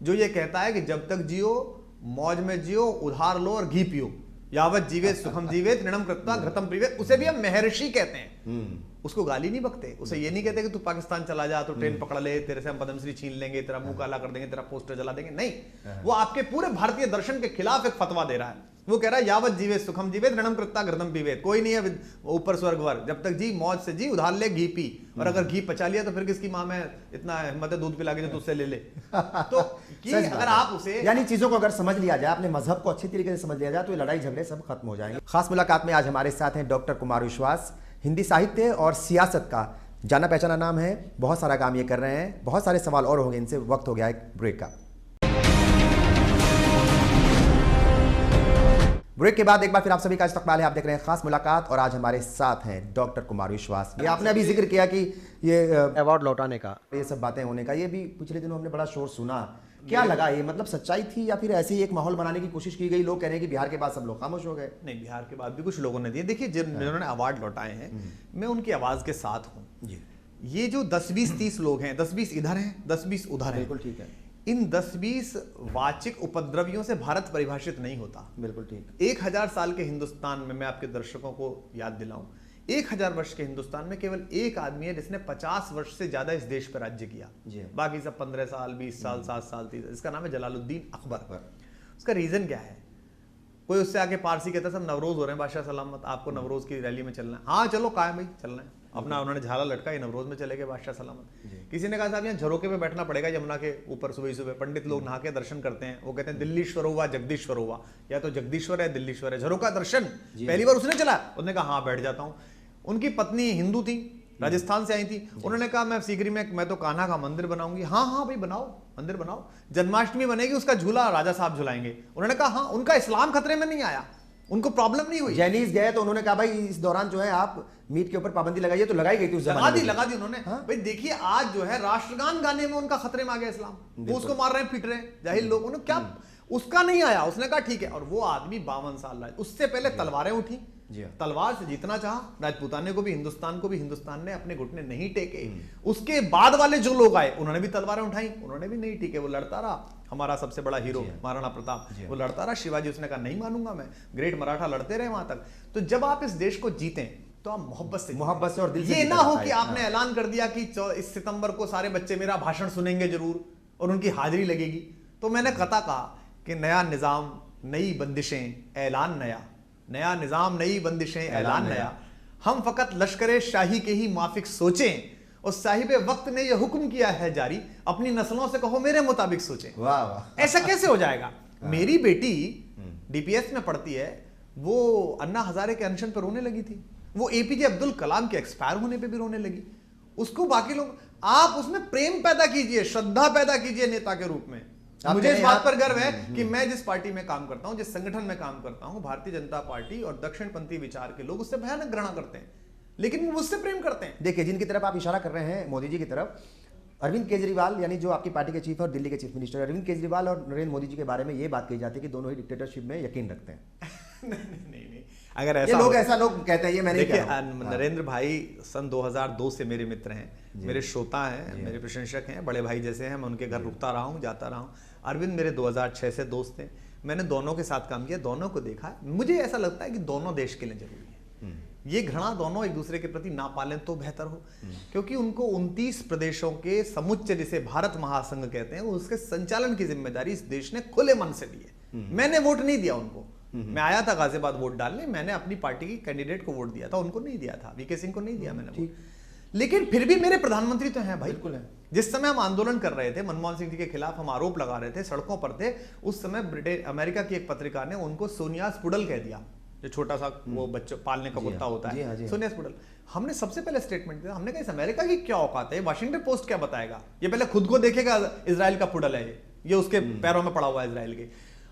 S2: जो ये कहता है कि जब तक जियो मौज में जियो, उधार लो और घी पियो, यावत जीवे सुखम जीवे तृणम कृत्वा घृतम पीवे, उसे भी हम महर्षि कहते हैं। उसको गाली नहीं बकते, उसे ये नहीं कहते कि तू पाकिस्तान चला जा, तो ट्रेन पकड़ ले, तेरे से हम पद्मश्री छीन लेंगे, तेरा मुंह काला कर देंगे, तेरा पोस्टर जला देंगे। नहीं, वो आपके पूरे भारतीय दर्शन के खिलाफ एक फतवा दे रहा है। वो कह रहा है यावत जीवे सुखम जीवे ऋणम कृत्ता घृतम पीवे, कोई नहीं है ऊपर स्वर्ग वर्ग, जब तक जी मौज से जी, उधार ले घी पी, और अगर घी पचा लिया तो फिर किसकी माँ में इतना हिम्मत है दूध पिला के जो तुझसे ले ले। तो कि अगर आप उसे,
S1: यानी चीजों को अगर समझ लिया जाए, अपने मजहब को अच्छी तरीके से समझ लिया जाए, तो ये लड़ाई झगड़े सब खत्म हो जाएंगे। खास मुलाकात में आज हमारे साथ हैं डॉक्टर कुमार विश्वास। हिंदी साहित्य और सियासत का जाना पहचाना नाम है, बहुत सारा काम ये कर रहे हैं, बहुत सारे सवाल और होंगे इनसे। वक्त हो गया एक ब्रेक का। ब्रेक के बाद एक बार फिर आप सभी का इस्तकबाल है। आप देख रहे हैं खास मुलाकात और आज हमारे साथ हैं डॉक्टर कुमार विश्वास। ये आपने अभी जिक्र किया कि ये अवार्ड लौटाने का, ये सब बातें होने का, ये भी पिछले दिनों हमने बड़ा शोर सुना। क्या लगा, ये मतलब सच्चाई थी या फिर ऐसे ही एक माहौल बनाने की कोशिश की गई? लोग कह रहे हैं कि बिहार के बाद सब लोग खामोश हो गए।
S2: नहीं, बिहार के बाद भी कुछ लोगों ने दिए। देखिए, जिन्होंने अवार्ड लौटाए हैं, मैं उनकी आवाज के साथ हूँ। ये जो 10-20-30 लोग हैं, 10-20 इधर हैं, 10-20 उधर हैं,
S1: बिल्कुल ठीक है।
S2: इन 10-20 वाचिक उपद्रवियों से भारत परिभाषित नहीं होता।
S1: बिल्कुल ठीक।
S2: 1000 साल के हिंदुस्तान में, मैं आपके दर्शकों को याद दिलाऊं, 1000 वर्ष के हिंदुस्तान में केवल एक आदमी है जिसने 50 वर्ष से ज्यादा इस देश पर राज्य किया। बाकी सब 15 साल, 20 साल, 7 साल, 30। इसका नाम है जलालुद्दीन अकबर। उसका रीजन क्या है? कोई उससे आके पारसी कहता सब नवरोज हो रहे हैं बादशाह सलामत, आपको नवरोज की रैली में चलना है। हाँ चलो, क्या है भाई, चलना है अपना। उन्होंने झाला लटका, ये नवरोज में चले गए बादशाह सलामत। किसी ने कहा साहब यहाँ झरोके पे बैठना पड़ेगा यमुना के ऊपर, सुबह सुबह पंडित लोग नहा के दर्शन करते हैं। वो कहते हैं दिल्लीश्वर हुआ जगदीश्वर हुआ, या तो जगदीश्वर है दिल्लीश्वर है, झरोका दर्शन। पहली बार उसने चला, उसने कहा हाँ बैठ जाता हूँ। उनकी पत्नी हिंदू थी, राजस्थान से आई थी। उन्होंने कहा मैं सीकरी में मैं तो कान्हा का मंदिर बनाऊंगी। हाँ हाँ भाई बनाओ, मंदिर बनाओ। जन्माष्टमी बनेगी, उसका झूला राजा साहब झुलाएंगे। उन्होंने कहा हाँ, उनका इस्लाम खतरे में नहीं आया, उनको प्रॉब्लम नहीं हुई।
S1: जैनीज गए तो उन्होंने कहा भाई इस दौरान जो है आप मीट के ऊपर पाबंदी लगाइए, तो लगाई गई थी उस जमाने में।
S2: लगा दी उन्होंने। भाई देखिए, आज जो है राष्ट्रगान गाने में उनका खतरे में आ गया इस्लाम, वो उसको मार रहे हैं, पीट रहे हैं जाहिल लोग। उन्होंने क्या, उसका नहीं आया, उसने कहा ठीक है। और वो आदमी 52 साल रहा। उससे पहले तलवारें उठी, तलवार से जीतना चाहा। राजपूताने को भी, हिंदुस्तान ने अपने घुटने नहीं टेके। उसके बाद वाले जो लोग आए उन्होंने भी तलवारें उठाई, उन्होंने भी नहीं टेके। वो लड़ता रहा, हमारा सबसे बड़ा हीरो महाराणा प्रताप, वो लड़ता रहा। शिवाजी, उसने कहा नहीं मानूंगा मैं। ग्रेट मराठा लड़ते रहे वहां तक। तो जब आप इस देश को जीतें तो आप मोहब्बत से और दिल से, ये ना हो कि आपने ऐलान कर दिया कि इस सितंबर को सारे बच्चे मेरा भाषण सुनेंगे जरूर और उनकी हाजिरी लगेगी। तो मैंने कता कहा कि नया निजाम नई बंदिशें, ऐलान नया, नया निजाम नई बंदिशें, ऐलान नया। हम फकत लश्करे शाही के ही माफिक सोचें, और साहिबे वक्त ने यह हुक्म किया है जारी, अपनी नस्लों से कहो मेरे मुताबिक सोचें।
S1: वाह वाह,
S2: ऐसा कैसे हो जाएगा? मेरी बेटी डीपीएस में पढ़ती है, वो अन्ना हजारे के अनशन पर रोने लगी थी। वो एपीजे अब्दुल कलाम के एक्सपायर होने पे भी रोने लगी। उसको बाकी लोग, आप उसमें प्रेम पैदा कीजिए, श्रद्धा पैदा कीजिए नेता के रूप में। मुझे इस बात पर गर्व है कि मैं जिस पार्टी में काम करता हूं, जिस संगठन में काम करता हूं, भारतीय जनता पार्टी और दक्षिणपंथी विचार के लोग उससे भयानक घृणा करते हैं, लेकिन वो मुझसे प्रेम करते हैं।
S1: देखिए, जिनकी तरफ आप इशारा कर रहे हैं, मोदी जी की तरफ, अरविंद केजरीवाल, यानी जो आपकी पार्टी के चीफ और दिल्ली के चीफ मिनिस्टर, अरविंद केजरीवाल और नरेंद्र मोदी जी के बारे में ये बात कही जाती है कि दोनों ही डिक्टेटरशिप में यकीन रखते हैं।
S2: नहीं, अगर ऐसा
S1: लोग कहते हैं, ये मैंने
S2: देखिए, नरेंद्र भाई सन 2002 से मेरे मित्र हैं, मेरे श्रोता हैं, मेरे प्रशंसक हैं, बड़े भाई जैसे हैं। मैं उनके घर रुकता रहा हूँ, जाता रहा हूँ। अरविंद मेरे 2006 से दोस्त थे। मैंने दोनों के साथ काम किया, दोनों को देखा। मुझे ऐसा लगता है कि दोनों देश के लिए जरूरी है। ये घृणा दोनों एक दूसरे के प्रति ना पालें तो बेहतर हो, क्योंकि उनको 29 प्रदेशों के समुच्चय, जिसे भारत महासंघ कहते हैं, उसके संचालन की जिम्मेदारी इस देश ने खुले मन से ली है। मैंने वोट नहीं दिया उनको। मैं आया था गाजियाबाद वोट डालने, मैंने अपनी पार्टी की कैंडिडेट को वोट दिया था, उनको नहीं दिया था, वीके सिंह को नहीं दिया मैंने। लेकिन फिर भी मेरे प्रधानमंत्री तो हैं भाई। बिल्कुल है। जिस समय हम आंदोलन कर रहे थे, मनमोहन सिंह जी के खिलाफ हम आरोप लगा रहे थे, सड़कों पर थे, उस समय अमेरिका की एक पत्रिका ने उनको सोनिया स्पुडल कह दिया, जो छोटा सा वो बच्चों पालने का कुत्ता होता है, सोनिया स्पुडल। हमने सबसे पहले स्टेटमेंट दिया, हमने कहा इस अमेरिका की क्या औकात है, वाशिंगटन पोस्ट क्या बताएगा, ये पहले खुद को देखेगा इजराइल का पुडल है, ये उसके पैरों में पड़ा हुआ है इजराइल के।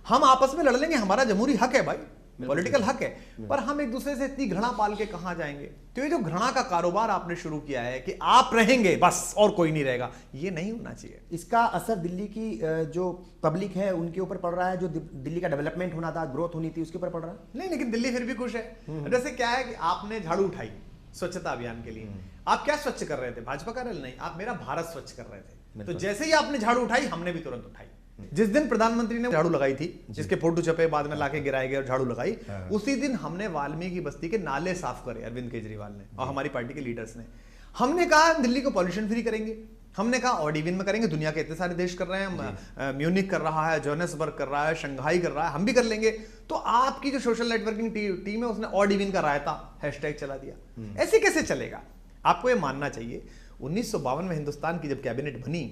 S2: हम आपस में लड़ लेंगे, हमारा जमहूरी हक है भाई, पॉलिटिकल हक है, पर हम एक दूसरे से इतनी घृणा पाल के कहां जाएंगे? तो ये जो घृणा का कारोबार आपने शुरू किया है कि आप रहेंगे बस और कोई नहीं रहेगा, ये नहीं होना चाहिए।
S1: इसका असर दिल्ली की जो पब्लिक है उनके ऊपर पड़ रहा है, जो दिल्ली का डेवलपमेंट होना था, ग्रोथ होनी थी, उसके ऊपर पड़ रहा है?
S2: नहीं, लेकिन दिल्ली फिर भी खुश है। जैसे क्या है कि आपने झाड़ू उठाई स्वच्छता अभियान के लिए, आप क्या स्वच्छ कर रहे थे? भाजपा का रैली नहीं, आप मेरा भारत स्वच्छ कर रहे थे। तो जैसे ही आपने झाड़ू उठाई, हमने भी तुरंत उठाई। जिस दिन प्रधानमंत्री ने झाड़ू लगाई थी, जिसके फोटो छपे बाद में लाके गिराए गए और झाड़ू लगाई, उसी दिन हमने वाल्मीकि बस्ती के नाले साफ करे अरविंद केजरीवाल ने और हमारी पार्टी के लीडर्स ने। हमने कहा दिल्ली को पॉल्यूशन फ्री करेंगे, हमने कहा ऑडिविन में करेंगे, दुनिया के इतने सारे देश कर रहे हैं, म्यूनिक कर रहा है, जोहान्सबर्ग कर रहा है, शंघाई कर रहा है, हम भी कर लेंगे। तो आपकी जो सोशल नेटवर्किंग टीम है उसने ऑडिविन का रायता हैशटैग चला दिया। ऐसे कैसे चलेगा? आपको ये मानना चाहिए 1952 में हिंदुस्तान की जब कैबिनेट बनी,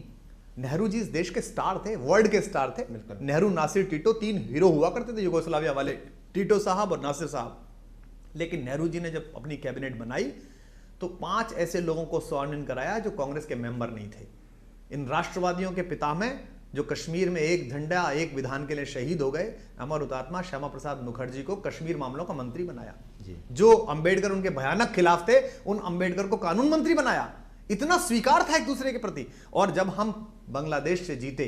S2: नेहरू जी इस देश के स्टार थे, वर्ल्ड के स्टार थे। नेहरू, नासिर, टीटो, 3 हीरो हुआ करते थे युगोस्लाविया वाले, टीटो साहब और नासिर साहब। लेकिन नेहरू जी ने जब अपनी कैबिनेट बनाई तो 5 ऐसे लोगों को स्वर्न इन कराया जो कांग्रेस के मेंबर नहीं थे। इन राष्ट्रवादियों के पिता में जो कश्मीर में एक झंडा एक विधान के लिए शहीद हो गए, अमर हुतात्मा श्यामा प्रसाद मुखर्जी को कश्मीर मामलों का मंत्री बनाया। जो अंबेडकर उनके भयानक खिलाफ थे, उन अंबेडकर को कानून मंत्री बनाया। इतना स्वीकार था एक दूसरे के प्रति। और जब हम बांग्लादेश से जीते,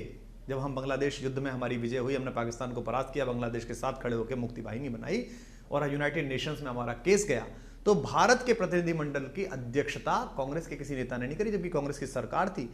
S2: जब हम बांग्लादेश युद्ध में हमारी विजय हुई, हमने पाकिस्तान को परास्त किया, बांग्लादेश के साथ खड़े होकर मुक्ति वाहिनी बनाई और यूनाइटेड नेशंस में हमारा केस गया, तो भारत के प्रतिनिधिमंडल की अध्यक्षता कांग्रेस के किसी नेता ने नहीं करी, जबकि कांग्रेस की सरकार थी।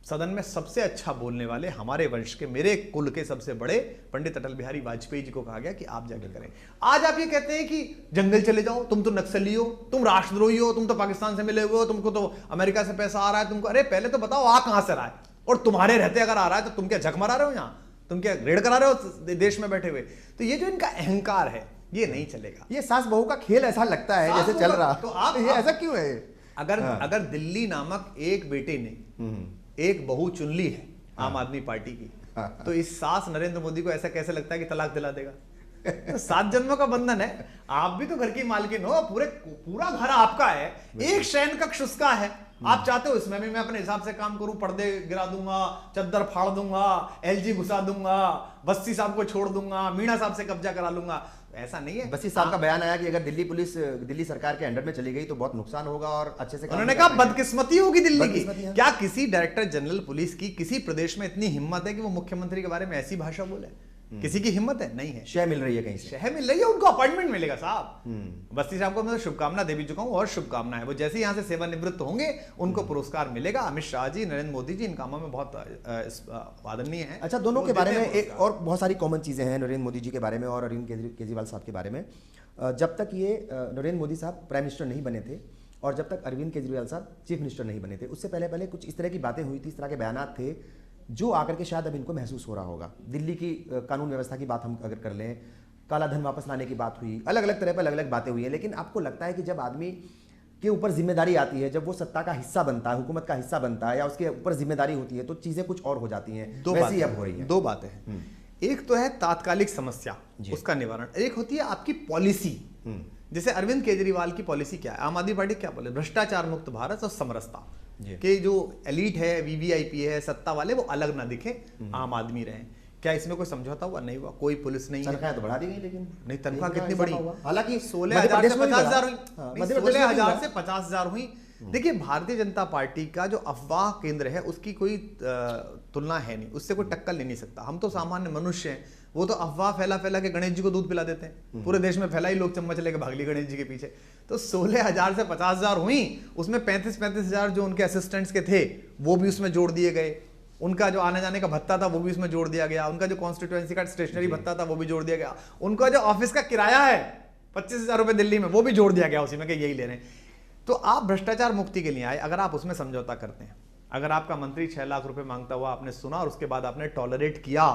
S2: सदन में सबसे अच्छा बोलने वाले हमारे वंश के, मेरे कुल के सबसे बड़े पंडित अटल बिहारी वाजपेयी जी को कहा गया कि आप जाके करें। आज आप ये कहते हैं कि जंगल चले जाओ, तुम तो नक्सली हो, तुम राष्ट्रद्रोही हो, तुम तो पाकिस्तान से मिले हुए हो, तुमको तो अमेरिका से पैसा आ रहा है तुमको। अरे पहले तो बताओ आ कहां से रहा है, और तुम्हारे रहते अगर आ रहा है तो तुम क्या झक मारा रहे हो, यहां तुम क्या रेड करा रहे हो देश में बैठे हुए। तो ये जो इनका अहंकार है ये नहीं चलेगा।
S1: ये सास बहू का खेल ऐसा लगता है जैसे चल रहा।
S2: तो आप
S1: ये ऐसा क्यों है?
S2: अगर दिल्ली नामक एक बेटे ने एक बहू चुन ली है आम आदमी पार्टी की, तो इस सास नरेंद्र मोदी को ऐसा कैसे लगता है कि तलाक दिला देगा? तो 7 जन्मों का बंधन है। आप भी तो घर की मालकिन हो, पूरा घर आपका है, एक शयन कक्ष उसका है। आप चाहते हो इसमें भी मैं अपने हिसाब से काम करूं, पर्दे गिरा दूंगा, चद्दर फाड़ दूंगा, एलजी घुसा दूंगा, बस्सी साहब को छोड़ दूंगा, मीणा साहब से कब्जा करा लूंगा। ऐसा नहीं है।
S1: बस्सी साहब का बयान आया कि अगर दिल्ली पुलिस दिल्ली सरकार के अंडर में चली गई तो बहुत नुकसान होगा और अच्छे से
S2: उन्होंने कहा बदकिस्मती होगी दिल्ली की। क्या किसी डायरेक्टर जनरल पुलिस की किसी प्रदेश में इतनी हिम्मत है कि वो मुख्यमंत्री के बारे में ऐसी भाषा बोले? किसी की हिम्मत है? नहीं है।
S1: शह मिल रही है, कहीं से
S2: शह मिल रही है, उनको अपॉइंटमेंट मिलेगा साहब। बस्ती साहब को मैं शुभकामना दे भी चुका हूं और शुभकामना है, वो जैसे ही यहां से सेवानिवृत्त होंगे उनको पुरस्कार मिलेगा। अमित शाह जी, नरेंद्र मोदी जी इन कामों में बहुत आदरणीय है।
S1: अच्छा, दोनों के बारे में एक और बहुत सारी कॉमन चीजें हैं, नरेंद्र मोदी जी के बारे में और अरविंद केजरीवाल साहब के बारे में। जब तक ये नरेंद्र मोदी साहब प्राइम मिनिस्टर नहीं बने थे और जब तक अरविंद केजरीवाल साहब चीफ मिनिस्टर नहीं बने थे, उससे पहले कुछ इस तरह की बातें हुई थी, इस तरह के बयान थे जो आकर के शायद अब इनको महसूस हो रहा होगा। दिल्ली की कानून व्यवस्था की बात हम अगर कर लें, काला धन वापस लाने की बात हुई, अलग अलग तरह पर अलग अलग बातें हुई हैं। लेकिन आपको लगता है कि जब आदमी के ऊपर जिम्मेदारी आती है, जब वो सत्ता का हिस्सा बनता है, हुकूमत का हिस्सा बनता है या उसके ऊपर जिम्मेदारी होती है, तो चीजें कुछ और हो जाती हैं। वैसी अब हो रही है।
S2: 2 बातें हैं। एक तो है तात्कालिक समस्या, उसका निवारण। एक होती है आपकी पॉलिसी। जैसे अरविंद केजरीवाल की पॉलिसी क्या है, आम आदमी पार्टी क्या बोले, भ्रष्टाचार मुक्त भारत और समरसता कि जो एलीट है, वीवीआईपी है, सत्ता वाले, वो अलग ना दिखे, आम आदमी रहे। क्या इसमें कोई समझौता हुआ? नहीं हुआ। कोई पुलिस नहीं,
S1: तनख्वाह तो बढ़ा दी गई, लेकिन
S2: नहीं, तनख्वाह कितनी बढ़ी?
S1: हालांकि
S2: 16,000 से 50,000 हुई, 16,000 से 50,000 हुई। देखिए, भारतीय जनता पार्टी का जो अफवाह केंद्र है उसकी कोई तुलना है नहीं, उससे कोई टक्कर ले नहीं सकता। हम तो सामान्य मनुष्य हैं, वो तो अफवाह फैला फैला के गणेश जी को दूध पिला देते हैं। पूरे देश में फैला ही लोग चम्मच लेके भाग ली गणेश जी के पीछे। तो 16,000 से 50,000 हुई, उसमें 35,000 जो उनके असिस्टेंट्स के थे वो भी उसमें जोड़ दिए गए। उनका जो आने जाने का भत्ता था वो भी उसमें जोड़ दिया गया। उनका जो कॉन्स्टिट्यूएंसी का स्टेशनरी भत्ता था वो भी जोड़ दिया गया। उनका जो ऑफिस का किराया है 25,000 रुपए दिल्ली में, वो भी जोड़ दिया गया उसी में कि यही ले रहे हैं। तो आप भ्रष्टाचार मुक्ति के लिए आए, अगर आप उसमें समझौता करते हैं, अगर आपका मंत्री 6 लाख रुपए मांगता हुआ आपने सुना और उसके बाद आपने टॉलरेट किया,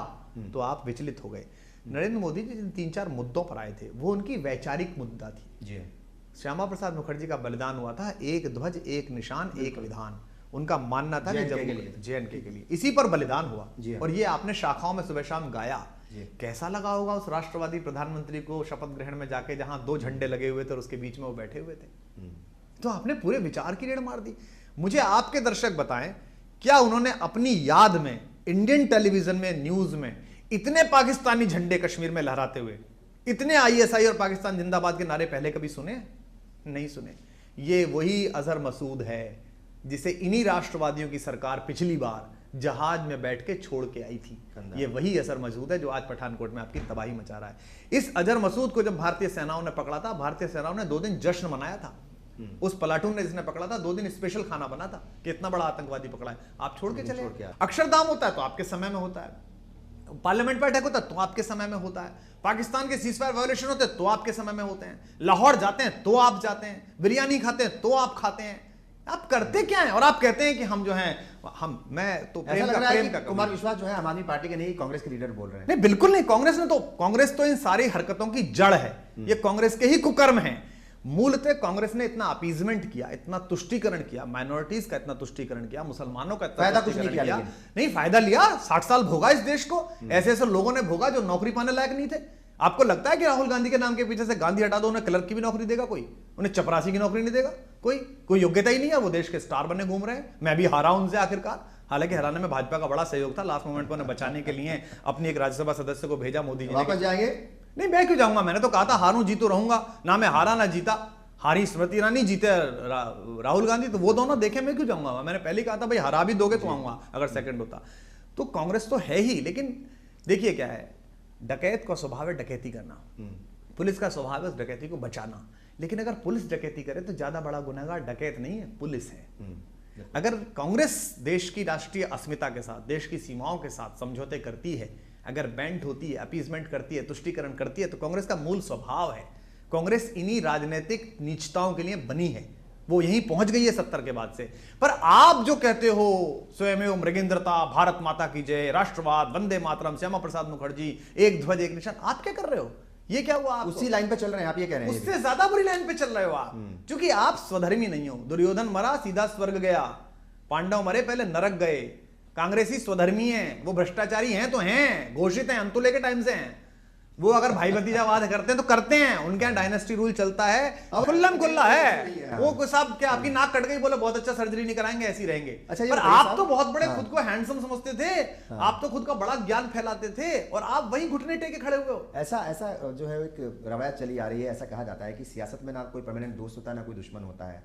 S2: तो आप विचलित हो गए। नरेंद्र मोदी जी जिन 3-4 मुद्दों पर आए थे वो उनकी वैचारिक मुद्दा थी। जी, श्यामा प्रसाद मुखर्जी का बलिदान हुआ था, एक ध्वज एक निशान एक विधान। उनका मानना था कि जब JNK के लिए इसी पर बलिदान हुआ, और ये आपने शाखाओं में सुबह शाम गाया। कैसा लगा होगा उस राष्ट्रवादी प्रधानमंत्री को शपथ ग्रहण में जाके, जहां 2 झंडे लगे हुए थे और उसके बीच में वो बैठे हुए थे। तो आपने पूरे विचार की रेड़ मार दी। मुझे आपके दर्शक बताएं, क्या उन्होंने अपनी याद में इंडियन टेलीविजन में, न्यूज में इतने पाकिस्तानी झंडे कश्मीर में लहराते हुए, इतने ISI और पाकिस्तान जिंदाबाद के नारे पहले कभी सुने? नहीं सुने। ये वही अजहर मसूद है जिसे इन्हीं राष्ट्रवादियों की सरकार पिछली बार जहाज में बैठ के छोड़ के आई थी। ये वही अजहर मसूद है जो आज पठानकोट में आपकी तबाही मचा रहा है। इस अजहर मसूद को जब भारतीय सेनाओं ने पकड़ा था, भारतीय सेनाओं ने 2 दिन जश्न मनाया था। उस प्लाटून ने जिसने पकड़ा था 2 दिन स्पेशल खाना बना था कि इतना बड़ा आतंकवादी पकड़ा है, आप छोड़ के चले। अक्षरधाम होता है तो आपके समय में होता है, पार्लियामेंट बैठक होता है तो आपके समय में होता है, पाकिस्तान के सीजफायर वायोलेशन होते हैं तो आपके समय में होते हैं, लाहौर जाते हैं तो आप जाते हैं, बिरयानी खाते हैं तो आप खाते हैं, आप करते क्या है? और आप कहते हैं कि हम जो हैं मैं तो
S1: प्रेम का कुमार विश्वास जो है आम आदमी पार्टी के नहीं कांग्रेस के लीडर बोल रहे हैं।
S2: नहीं, बिल्कुल नहीं। कांग्रेस तो इन सारी हरकतों की जड़ है, ये कांग्रेस के ही कुकर्म है। मूलतः कांग्रेस ने इतना अपीजमेंट किया, इतना तुष्टीकरण किया, माइनॉरिटीज का इतना तुष्टीकरण किया, मुसलमानों का
S1: फायदा कुछ नहीं किया।
S2: नहीं, फायदा लिया। 60 साल भोगा इस देश को, ऐसे ऐसे लोगों ने भोगा जो नौकरी पाने लायक नहीं थे। आपको लगता है कि राहुल गांधी के नाम के पीछे से गांधी हटा दो, उन्हें क्लर्क की भी नौकरी देगा कोई? उन्हें चपरासी की नौकरी नहीं देगा कोई योग्यता ही नहीं है। वो देश के स्टार बने घूम रहे हैं। मैं भी हारा उनसे आखिरकार, हालांकि हराने में भाजपा का बड़ा सहयोग था। लास्ट मोमेंट पर उन्हें बचाने के लिए अपनी एक राज्यसभा सदस्य को भेजा मोदी जी ने।
S1: वापस जाएंगे?
S2: नहीं, मैं क्यों जाऊंगा? मैंने तो कहा था हारूं जीतू रहूंगा, ना मैं हारा ना जीता। हारी स्मृति ईरानी, जीते राहुल गांधी, तो वो दोनों देखे, मैं क्यों जाऊंगा? मैंने पहले कहा था भाई हरा भी दोगे तो आऊंगा अगर सेकंड होता। तो कांग्रेस तो है ही, लेकिन देखिए क्या है, डकैत का स्वभाव है डकैती करना, पुलिस का स्वभाव है उस डकैती को बचाना। लेकिन अगर पुलिस डकैती करे तो ज्यादा बड़ा गुनहगार डकैत नहीं है, पुलिस है। अगर कांग्रेस देश की राष्ट्रीय अस्मिता के साथ, देश की सीमाओं के साथ समझौते करती है, अगर बेंट होती है, अपीजमेंट करती है, तुष्टीकरण करती है, तो कांग्रेस का मूल स्वभाव है। कांग्रेस इन्हीं राजनीतिक नीचताओं के लिए बनी है, वो यहीं पहुंच गई है 70 के बाद से। पर आप जो कहते हो स्वयं मृगेंद्रता, भारत माता की जय, राष्ट्रवाद, वंदे मातरम, श्यामा प्रसाद मुखर्जी, एक ध्वज एक निशान, आप क्या कर रहे हो? ये क्या हुआ? आप
S1: उसी लाइन पे चल रहे हैं, आप ये कह रहे हैं?
S2: उससे ज्यादा बुरी लाइन पे चल रहे हो आप, क्योंकि आप स्वधर्मी नहीं हो। दुर्योधन मरा सीधा स्वर्ग गया, पांडव मरे पहले नरक गए। कांग्रेसी स्वधर्मी हैं, वो भ्रष्टाचारी हैं तो हैं, घोषित हैं, अंतुले के टाइम से हैं। वो अगर भाई भतीजावाद करते हैं तो करते हैं, उनके यहाँ डायनेस्टी रूल चलता है, खुल्लम खुल्ला है। वो साहब क्या आपकी नाक कट गई, बोले बहुत अच्छा सर्जरी नहीं कराएंगे, ऐसे ही रहेंगे। अच्छा, पर आप तो बहुत बड़े खुद को हैंडसम समझते थे, आप तो खुद का बड़ा ज्ञान फैलाते थे, और आप वहीं घुटने टेके खड़े हुए हो।
S1: ऐसा जो है एक रवायत चली आ रही है, ऐसा कहा जाता है कि सियासत में ना कोई परमानेंट दोस्त होता है, ना कोई दुश्मन होता है।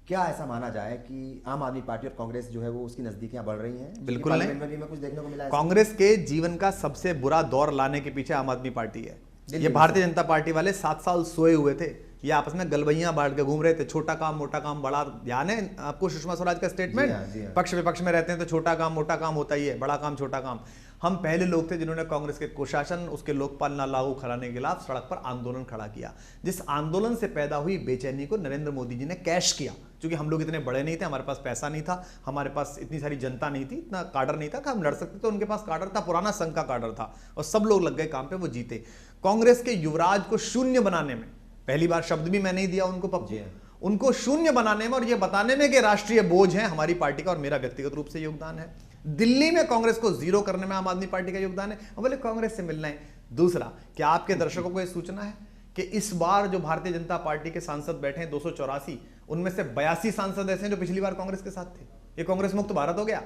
S1: क्या ऐसा माना जाए कि आम आदमी पार्टी और कांग्रेस जो है वो उसकी नजदीकियां बढ़ रही हैं?
S2: बिल्कुल नहीं।
S1: में कुछ देखने को मिला है।
S2: कांग्रेस के जीवन का सबसे बुरा दौर लाने के पीछे आम आदमी पार्टी है। ये भारतीय जनता पार्टी वाले 7 साल सोए हुए थे, ये आपस में गलबैयां बांट के घूम रहे थे। छोटा काम मोटा काम बड़ा, ध्यान है आपको सुषमा स्वराज का स्टेटमेंट? पक्ष विपक्ष में रहते हैं तो छोटा काम मोटा काम होता ही है, बड़ा काम छोटा काम। हम पहले लोग थे जिन्होंने कांग्रेस के कुशासन, उसके लोकपाल न लागू कराने के खिलाफ सड़क पर आंदोलन खड़ा किया। जिस आंदोलन से पैदा हुई बेचैनी को नरेंद्र मोदी जी ने कैश किया, क्योंकि हम लोग इतने बड़े नहीं थे, हमारे पास पैसा नहीं था, हमारे पास इतनी सारी जनता नहीं थी, इतना काडर नहीं था कि हम लड़ सकते थे। उनके पास काडर था, पुराना संघ का काडर था, और सब लोग लग गए काम पे, वो जीते। कांग्रेस के युवराज को शून्य बनाने में, पहली बार शब्द भी मैं नहीं दिया उनको, पप्पू, उनको शून्य बनाने में और ये बताने में कि राष्ट्रीय बोझ है हमारी पार्टी का, और मेरा व्यक्तिगत रूप से योगदान है। दिल्ली में कांग्रेस को जीरो करने में आम आदमी पार्टी का योगदान है, और बोले कांग्रेस से मिलना है। दूसरा, क्या आपके दर्शकों को यह सूचना है कि इस बार जो भारतीय जनता पार्टी के सांसद बैठे हैं 284, उनमें से 82 सांसद ऐसे हैं जो पिछली बार कांग्रेस के साथ थे। ये कांग्रेस मुक्त भारत हो गया।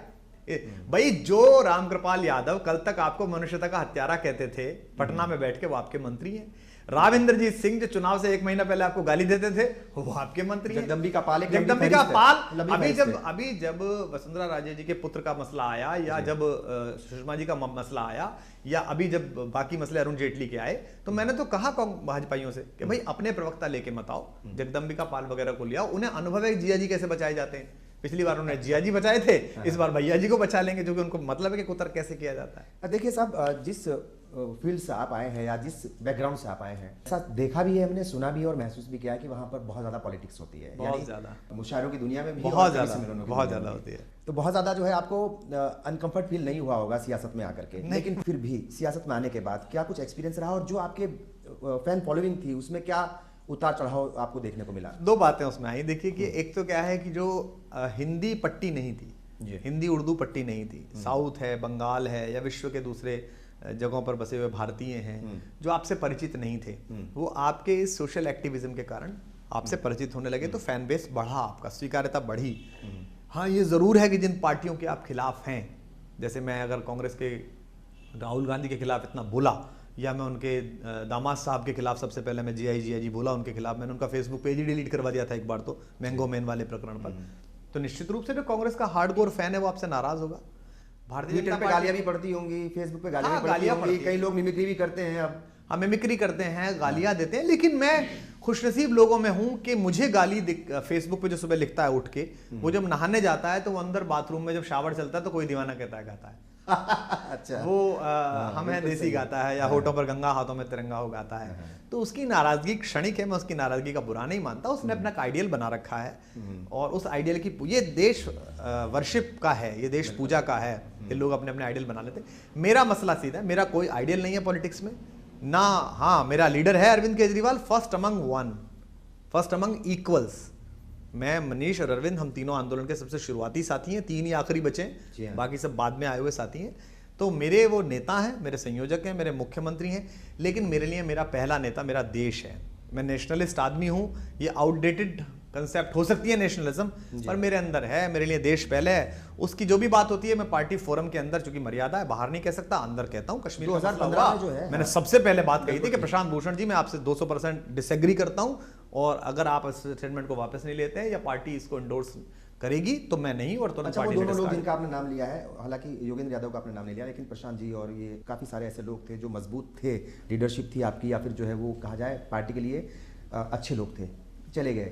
S2: भाई, जो रामकृपाल यादव कल तक आपको मनुष्यता का हत्यारा कहते थे, पटना में बैठ के वो आपके मंत्री हैं। राविंद्रजीत सिंह जो चुनाव से 1 महीना पहले आपको गाली देते थे, वो आपके मंत्री हैं।
S1: जगदम्बिका पाल,
S2: अभी जब वसुंधरा राजे जी के पुत्र का मसला आया, या जब सुषमा जी का मसला आया, या अभी जब बाकी मसले अरुण जेटली के आए, तो मैंने तो कहा भाजपाइयों से कि भाई अपने प्रवक्ता लेके मत आओ, जगदम्बिका पाल वगैरह को ले आओ, उन्हें अनुभव है जिया जी कैसे बचाए जाते हैं। पिछली बार उन्होंने जिया जी बचाए थे, इस बार भैया जी को बचा लेंगे, जो कि उनको मतलब है कि कुतर कैसे किया जाता है।
S1: देखिए साहब, जिस फील्ड से आप आए हैं या जिस बैकग्राउंड से आप आए हैं, ऐसा देखा भी है, हमने सुना भी और महसूस भी किया है कि वहाँ पर बहुत ज़्यादा पॉलिटिक्स होती है,
S2: बहुत ज़्यादा,
S1: मुशायरों की दुनिया में भी
S2: बहुत ज़्यादा होती है।
S1: तो बहुत ज़्यादा जो है आपको अनकंफर्ट फील नहीं हुआ होगा सियासत में आकर के, लेकिन फिर भी सियासत में आने के बाद क्या कुछ एक्सपीरियंस रहा, और जो आपके फैन फॉलोइंग थी उसमें क्या उतार चढ़ाव आपको देखने को मिला?
S2: 2 बातें उसमें आई। देखिए कि एक तो क्या है कि जो हिंदी पट्टी नहीं थी, हिंदी उर्दू पट्टी नहीं थी, साउथ है, बंगाल है, या विश्व के दूसरे जगहों पर बसे हुए भारतीय हैं जो आपसे परिचित नहीं थे, वो आपके इस सोशल एक्टिविज्म के कारण आपसे परिचित होने लगे, तो फैन बेस बढ़ा, आपका स्वीकार्यता बढ़ी। हाँ, ये जरूर है कि जिन पार्टियों के आप खिलाफ हैं, जैसे मैं अगर कांग्रेस के राहुल गांधी के खिलाफ इतना बोला, या मैं उनके दामाद साहब के खिलाफ सबसे पहले मैं जिया जी बोला उनके खिलाफ, मैंने उनका फेसबुक पेज ही डिलीट करवा दिया था एक बार तो, मैंगो मैन वाले प्रकरण पर, तो निश्चित रूप से जो कांग्रेस का हार्डकोर फैन है वो आपसे नाराज होगा।
S1: भारतीय जनता पार्टी गालियां भी पड़ती होंगी, फेसबुक पे गालियां पड़ती होंगी, कई लोग मिमिक्री भी करते हैं, अब
S2: हम मिमिक्री करते हैं, गालियां देते हैं, लेकिन मैं खुशनसीब लोगों में हूं कि मुझे गाली फेसबुक पे जो सुबह लिखता है उठ के, वो जब नहाने जाता है तो वो अंदर बाथरूम में जब शावर चलता है तो कोई दीवाना कहता है गाता है,
S1: अच्छा।
S2: वो हम हैं देसी गाता है, या होठों पर गंगा हाथों में तिरंगा हो गाता है। तो उसकी नाराजगी क्षणिक है, मैं उसकी नाराजगी का बुरा नहीं मानता। उसने अपना आइडियल बना रखा है और उस आइडियल की ये देश वर्शिप का है, ये देश पूजा का है, ये लोग अपने अपने आइडियल बना लेते। मेरा मसला सीधा है, मेरा कोई आइडियल नहीं है पॉलिटिक्स में ना। हाँ, मेरा लीडर है Arvind Kejriwal, first among one, first among equals. मैं, मनीष और अरविंद, हम तीनों आंदोलन के सबसे शुरुआती साथी हैं, 3 ही आखिरी बचे हैं, बाकी सब बाद में आए हुए साथी हैं। तो मेरे वो नेता हैं, मेरे संयोजक हैं, मेरे मुख्यमंत्री हैं, लेकिन मेरे लिए मेरा पहला नेता मेरा देश है। मैं नेशनलिस्ट आदमी हूं, ये आउटडेटेड कंसेप्ट हो सकती है नेशनलिज्म, पर मेरे अंदर है, मेरे लिए देश पहले है। उसकी जो भी बात होती है मैं पार्टी फोरम के अंदर, चूंकि मर्यादा है, बाहर नहीं कह सकता, अंदर कहता हूं। कश्मीर
S1: 2015 में जो है,
S2: मैंने सबसे पहले बात कही थी कि प्रशांत भूषण जी, मैं आपसे 200% डिसएग्री करता हूं, और अगर आप इस स्टेटमेंट को वापस नहीं लेते हैं या पार्टी इसको इंडोर्स करेगी तो मैं नहीं, और तुरंत
S1: अच्छा, वो
S2: पार्टी
S1: दोनों लोग जिनका आपने नाम लिया है, हालांकि योगेंद्र यादव का आपने नाम नहीं लिया, लेकिन प्रशांत जी और ये काफ़ी सारे ऐसे लोग थे जो मजबूत थे, लीडरशिप थी आपकी, या फिर जो है वो कहा जाए पार्टी के लिए अच्छे लोग थे, चले गए।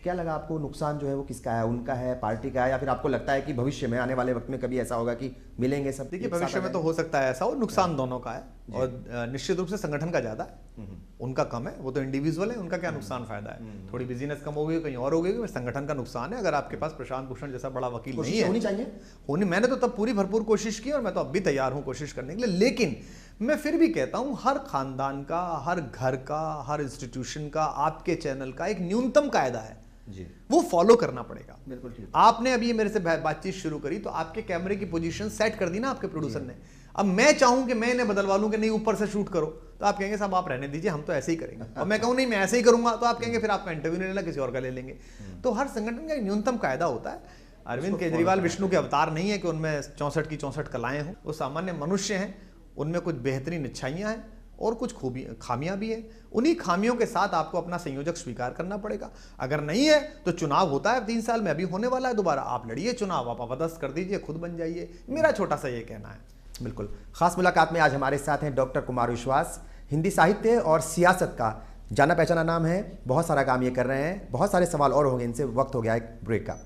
S1: क्या लगा आपको, नुकसान जो है वो किसका है, उनका है, पार्टी का है, या फिर आपको लगता है कि भविष्य में आने वाले वक्त में कभी ऐसा होगा कि मिलेंगे सब?
S2: देखिए, भविष्य में तो हो सकता है ऐसा हो, नुकसान दोनों का है, और निश्चित रूप से संगठन का ज्यादा है, उनका कम है। वो तो इंडिविजुअल है, उनका क्या नुकसान फायदा है, थोड़ी बिजीनेस कम हो गई, कहीं और हो गई, संगठन का नुकसान है। अगर आपके पास प्रशांत भूषण जैसा बड़ा वकील नहीं है,
S1: होनी चाहिए
S2: होनी, मैंने तो तब पूरी भरपूर कोशिश की, और मैं तो अब भी तैयार हूं कोशिश करने के लिए। लेकिन मैं फिर भी कहता हूं, हर खानदान का, हर घर का, हर इंस्टीट्यूशन का, आपके चैनल का एक न्यूनतम कायदा है
S1: जी,
S2: वो फॉलो करना पड़ेगा।
S1: बिल्कुल ठीक।
S2: आपने अभी मेरे से बातचीत शुरू करी तो आपके कैमरे की पोजीशन सेट कर दी ना आपके प्रोड्यूसर ने। अब मैं चाहूं कि मैं इन्हें बदलवा लूं कि नहीं ऊपर से शूट करो, तो आप कहेंगे साहब आप रहने दीजिए, हम तो ऐसे ही करेंगे। और मैं कहूं नहीं मैं ऐसे ही करूंगा, तो आप कहेंगे फिर आपका इंटरव्यू नहीं लेना, किसी और का ले लेंगे। तो हर संगठन का एक न्यूनतम कायदा होता है। अरविंद केजरीवाल विष्णु के अवतार नहीं है कि उनमें 64 की 64 कलाएं हों। वो सामान्य मनुष्य हैं, उनमें कुछ बेहतरीन इच्छाइयां हैं और कुछ खामियां भी हैं। उन्हीं खामियों के साथ आपको अपना संयोजक स्वीकार करना पड़ेगा। अगर नहीं है तो चुनाव होता है 3 साल में, अभी होने वाला है दोबारा, आप लड़िए चुनाव, आप अपदस्थ कर दीजिए, खुद बन जाइए। मेरा छोटा सा ये कहना है।
S1: बिल्कुल। खास मुलाकात में आज हमारे साथ हैं डॉक्टर कुमार विश्वास। हिंदी साहित्य और सियासत का जाना पहचाना नाम है, बहुत सारा काम ये कर रहे हैं, बहुत सारे सवाल और होंगे इनसे। वक्त हो गया एक ब्रेक का।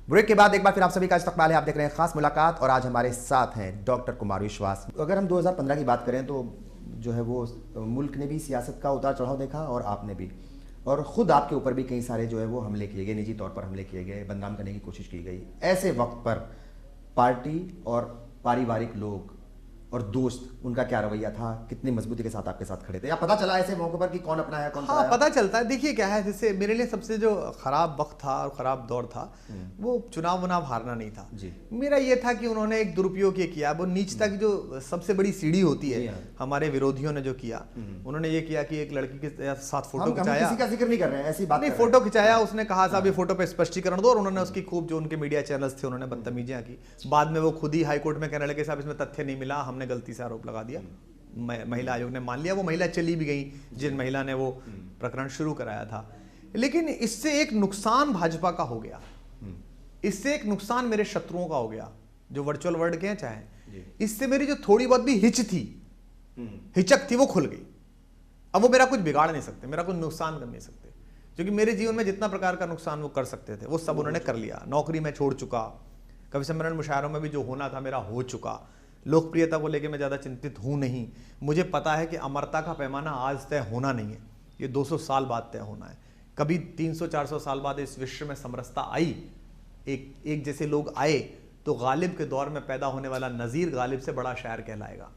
S1: ब्रेक के बाद एक बार फिर आप सभी का इस्तकबाल है। आप देख रहे हैं खास मुलाकात और आज हमारे साथ हैं डॉक्टर कुमार विश्वास। अगर हम 2015 की बात करें तो जो है वो मुल्क ने भी सियासत का उतार चढ़ाव देखा और आपने भी, और ख़ुद आपके ऊपर भी कई सारे जो है वो हमले किए गए, निजी तौर पर हमले किए गए, बदनाम करने की कोशिश की गई। ऐसे वक्त पर पार्टी और पारिवारिक लोग और दोस्त, उनका क्या रवैया था, कितनी मजबूती के साथ आपके साथ खड़े थे, या पता चला ऐसे मौके पर कि कौन अपना है कौन?
S2: हाँ, पता चलता है। देखिए क्या है, जैसे मेरे लिए सबसे जो खराब वक्त था और खराब दौर था वो चुनाव हारना नहीं था जी। मेरा ये था कि उन्होंने एक दुरुपयोग ये किया, वो नीचता की जो सबसे बड़ी सीढ़ी होती है, हमारे विरोधियों ने जो किया, उन्होंने ये किया कि एक लड़की के साथ फोटो खिंचाया,
S1: किसी का जिक्र नहीं कर रहे हैं, ऐसी बात
S2: नहीं, फोटो खिंचाया, उसने कहा साहब ये फोटो पे स्पष्टीकरण दो, और उन्होंने उसकी खूब, जो उनके मीडिया चैनल्स थे उन्होंने बदतमीजियां की। बाद में वो खुद ही हाईकोर्ट में कहने लगे साहब इसमें तथ्य नहीं मिला, हमने गलती से आरोप लगा दिया। महिला आयोग ने मान लिया, वो महिला चली भी गई जिन महिला ने वो प्रकरण शुरू कराया था। लेकिन इससे एक नुकसान भाजपा का हो गया, इससे एक नुकसान मेरे शत्रुओं का हो गया, जो वर्चुअल वर्ल्ड के हैं चाहे, इससे मेरी जो थोड़ी बहुत भी हिचक थी वो खुल गई। अब वो मेरा कुछ बिगाड़ नहीं सकते, मेरा कुछ नुकसान कर नहीं सकते, क्योंकि मेरे जीवन में जितना प्रकार का नुकसान वो कर सकते थे वो सब उन्होंने कर लिया। नौकरी में छोड़ चुका, कवि सम्मेलन मुशायरों में भी जो होना था मेरा हो चुका, लोकप्रियता को लेकर मैं ज़्यादा चिंतित हूँ नहीं। मुझे पता है कि अमरता का पैमाना आज तय होना नहीं है, ये 200 साल बाद तय होना है। कभी 300-400 साल बाद इस विश्व में समरसता आई, एक जैसे लोग आए, तो गालिब के दौर में पैदा होने वाला नज़ीर गालिब से बड़ा शायर कहलाएगा।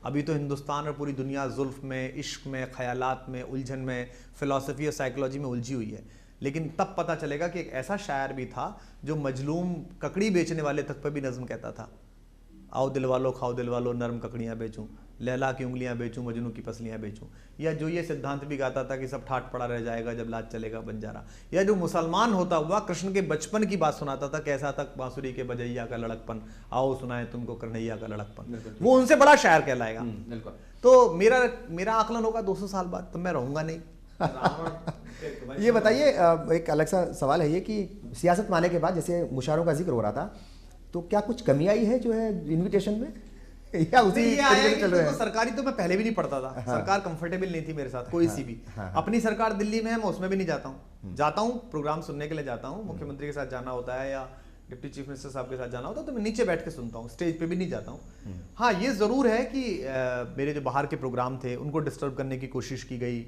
S2: अभी तो हिंदुस्तान और पूरी दुनिया जुल्फ में, इश्क में, ख्यालात में, उलझन में, फ़िलॉसफी और साइकोलॉजी में उलझी हुई है। लेकिन तब पता चलेगा कि एक ऐसा शायर भी था जो मजलूम ककड़ी बेचने वाले तक पर भी नज़्म कहता था, आओ दिल वालो खाओ दिल वालो नरम ककड़ियाँ बेचूं, लैला की उंगलियां बेचूं, मजनू की पसलियां बेचूं। या जो ये सिद्धांत भी गाता था कि सब ठाट पड़ा रह जाएगा जब लाज चलेगा बंजारा। या जो मुसलमान होता हुआ कृष्ण के बचपन की बात सुनाता था, कैसा तक बांसुरी के बजैया का लड़कपन, आओ सुनाए तुमको कन्हैया का लड़कपन, वो उनसे बड़ा शायर कहलाएगा। तो मेरा आकलन होगा 200 साल बाद, तो मैं रहूंगा नहीं।
S1: ये बताइए, एक अलग सा सवाल है ये कि सियासत में आने के बाद, जैसे मुशायरों का जिक्र हो रहा था, तो क्या कुछ कमी आई है जो है इनविटेशन में, या उसी तरीके से चल रहे हैं?
S2: सरकारी तो मैं पहले भी नहीं पढ़ता था। हाँ। सरकार कंफर्टेबल नहीं थी मेरे साथ, कोई सी भी। हाँ। अपनी सरकार दिल्ली में है, मैं उसमें भी नहीं जाता हूँ। जाता हूँ प्रोग्राम सुनने के लिए जाता हूँ, मुख्यमंत्री के साथ जाना होता है, या डिप्टी चीफ मिनिस्टर साहब के साथ जाना होता है तो मैं नीचे बैठ के सुनता हूँ, स्टेज पे भी नहीं जाता हूँ। हाँ, ये ज़रूर है कि मेरे जो बाहर के प्रोग्राम थे उनको डिस्टर्ब करने की कोशिश की गई,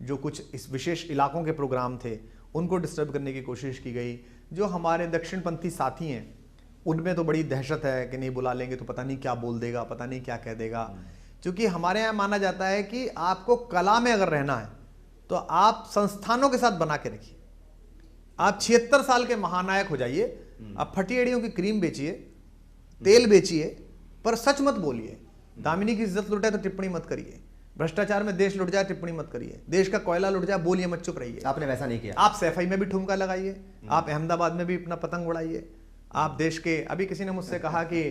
S2: जो कुछ इस विशेष इलाकों के प्रोग्राम थे उनको डिस्टर्ब करने की कोशिश की गई। जो हमारे दक्षिणपंथी साथी हैं उनमें तो बड़ी दहशत है कि नहीं बुला लेंगे तो पता नहीं क्या बोल देगा, पता नहीं क्या कह देगा। क्योंकि हमारे यहाँ माना जाता है कि आपको कला में अगर रहना है तो आप संस्थानों के साथ बना के रखिए। आप 76 साल के महानायक हो जाइए, आप फटी एड़ियों की क्रीम बेचिए, तेल बेचिए, पर सच मत बोलिए। दामिनी की इज्जत लुटे तो टिप्पणी मत करिए, भ्रष्टाचार में देश लुट जाए टिप्पणी मत करिए, देश का कोयला लुट जाए बोलिए मत, चुप रहिए।
S1: आपने वैसा नहीं किया।
S2: आप सैफई में भी ठुमका लगाइए, आप अहमदाबाद में भी अपना पतंग उड़ाइए। आप देश के, अभी किसी ने मुझसे कहा कि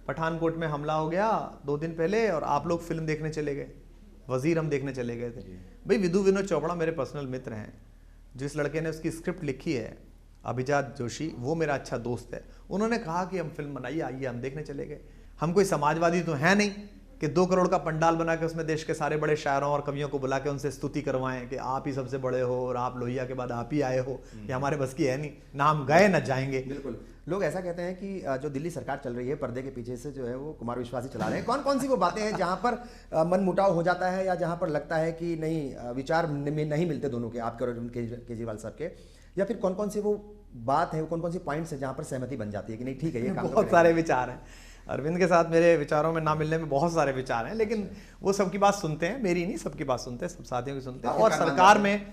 S2: पठानकोट में हमला हो गया 2 दिन पहले और आप लोग फिल्म देखने चले गए, वजीर हम देखने चले गए थे। भाई विधु विनोद चोपड़ा मेरे पर्सनल मित्र हैं, जिस लड़के ने उसकी स्क्रिप्ट लिखी है अभिजात जोशी, वो मेरा अच्छा दोस्त है। उन्होंने कहा कि हम फिल्म बनाइए, आइए, हम देखने चले गए। हम कोई समाजवादी तो है नहीं कि 2 करोड़ का पंडाल बना के उसमें देश के सारे बड़े शायरों और कवियों को बुला के उनसे स्तुति करवाएं कि आप ही सबसे बड़े हो और आप लोहिया के बाद आप ही आए हो। ये हमारे बस की है नहीं, ना हम गए ना जाएंगे।
S1: बिल्कुल, लोग ऐसा कहते हैं कि जो दिल्ली सरकार चल रही है पर्दे के पीछे से जो है वो कुमार विश्वास ही चला रहे हैं। कौन कौन सी वो बातें हैं जहां पर मनमुटाव हो जाता है या जहां पर लगता है कि नहीं विचार में नहीं मिलते दोनों के, आपके और केजरीवाल साहब के, या फिर कौन कौन सी वो बात है, कौन कौन सी पॉइंट्स है जहां पर सहमति बन जाती है कि नहीं ठीक है ये काम?
S2: बहुत सारे विचार हैं अरविंद के साथ, मेरे विचारों में ना मिलने में बहुत सारे विचार हैं, लेकिन वो सबकी बात सुनते हैं, मेरी नहीं, सबकी बात सुनते हैं, सब साथियों की सुनते हैं। और सरकार में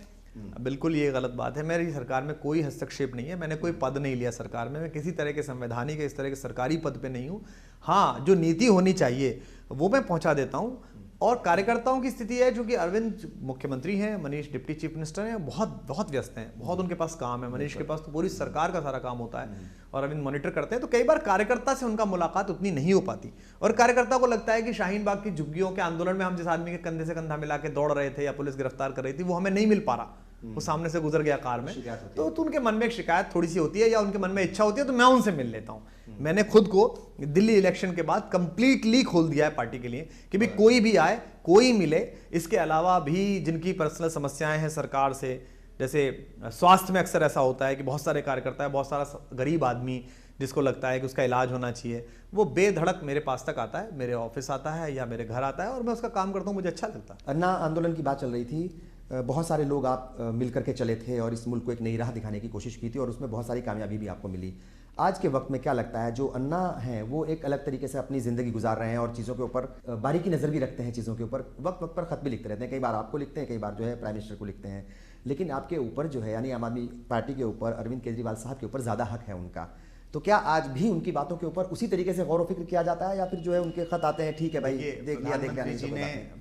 S2: बिल्कुल ये गलत बात है, मेरी सरकार में कोई हस्तक्षेप नहीं है, मैंने कोई पद नहीं लिया सरकार में, मैं किसी तरह के संवैधानिक इस तरह के सरकारी पद पे नहीं हूँ। हाँ, जो नीति होनी चाहिए वो मैं पहुंचा देता हूँ। और कार्यकर्ताओं की स्थिति है, चूंकि अरविंद मुख्यमंत्री हैं, मनीष डिप्टी चीफ मिनिस्टर हैं, बहुत व्यस्त हैं, बहुत उनके पास काम है। मनीष के पास तो पूरी सरकार का सारा काम होता है और अरविंद मॉनिटर करते हैं, तो कई बार कार्यकर्ता से उनका मुलाकात उतनी नहीं हो पाती। और कार्यकर्ता को लगता है कि शाहीन बाग की झुग्गियों के आंदोलन में हम जिस आदमी के कंधे से कंधा मिला के दौड़ रहे थे या पुलिस गिरफ्तार कर रही थी, वो हमें नहीं मिल पा रहा, वो सामने से गुजर गया कार में, तो उनके मन में एक शिकायत थोड़ी सी होती है या उनके मन में इच्छा होती है, तो मैं उनसे मिल लेता हूं। मैंने खुद को दिल्ली इलेक्शन के बाद कंप्लीटली खोल दिया है पार्टी के लिए कि भाई कोई भी आए, कोई मिले। इसके अलावा भी जिनकी पर्सनल समस्याएं हैं सरकार से, जैसे स्वास्थ्य में अक्सर ऐसा होता है कि बहुत सारे कार्यकर्ता है, बहुत सारा गरीब आदमी जिसको लगता है कि उसका इलाज होना चाहिए, वो बेधड़क मेरे पास तक आता है, मेरे ऑफिस आता है या मेरे घर आता है और मैं उसका काम करता हूँ, मुझे अच्छा लगता है।
S1: अन्ना आंदोलन की बात चल रही थी, बहुत सारे लोग आप मिल करके चले थे और इस मुल्क को एक नई राह दिखाने की कोशिश की थी और उसमें बहुत सारी कामयाबी भी आपको मिली। आज के वक्त में क्या लगता है, जो अन्ना हैं वो एक अलग तरीके से अपनी ज़िंदगी गुजार रहे हैं और चीज़ों के ऊपर बारीकी नज़र भी रखते हैं, चीज़ों के ऊपर वक्त वक्त पर खत भी लिखते रहते हैं, कई बार आपको लिखते हैं, कई बार जो है प्राइम मिनिस्टर को लिखते हैं, लेकिन आपके ऊपर जो है यानी आम आदमी पार्टी के ऊपर, अरविंद केजरीवाल साहब के ऊपर ज़्यादा हक है उनका। तो क्या आज भी उनकी बातों के ऊपर उसी तरीके से गौर व फिक्र किया जाता है या फिर जो है उनके खत आते हैं, ठीक है भाई देख लिया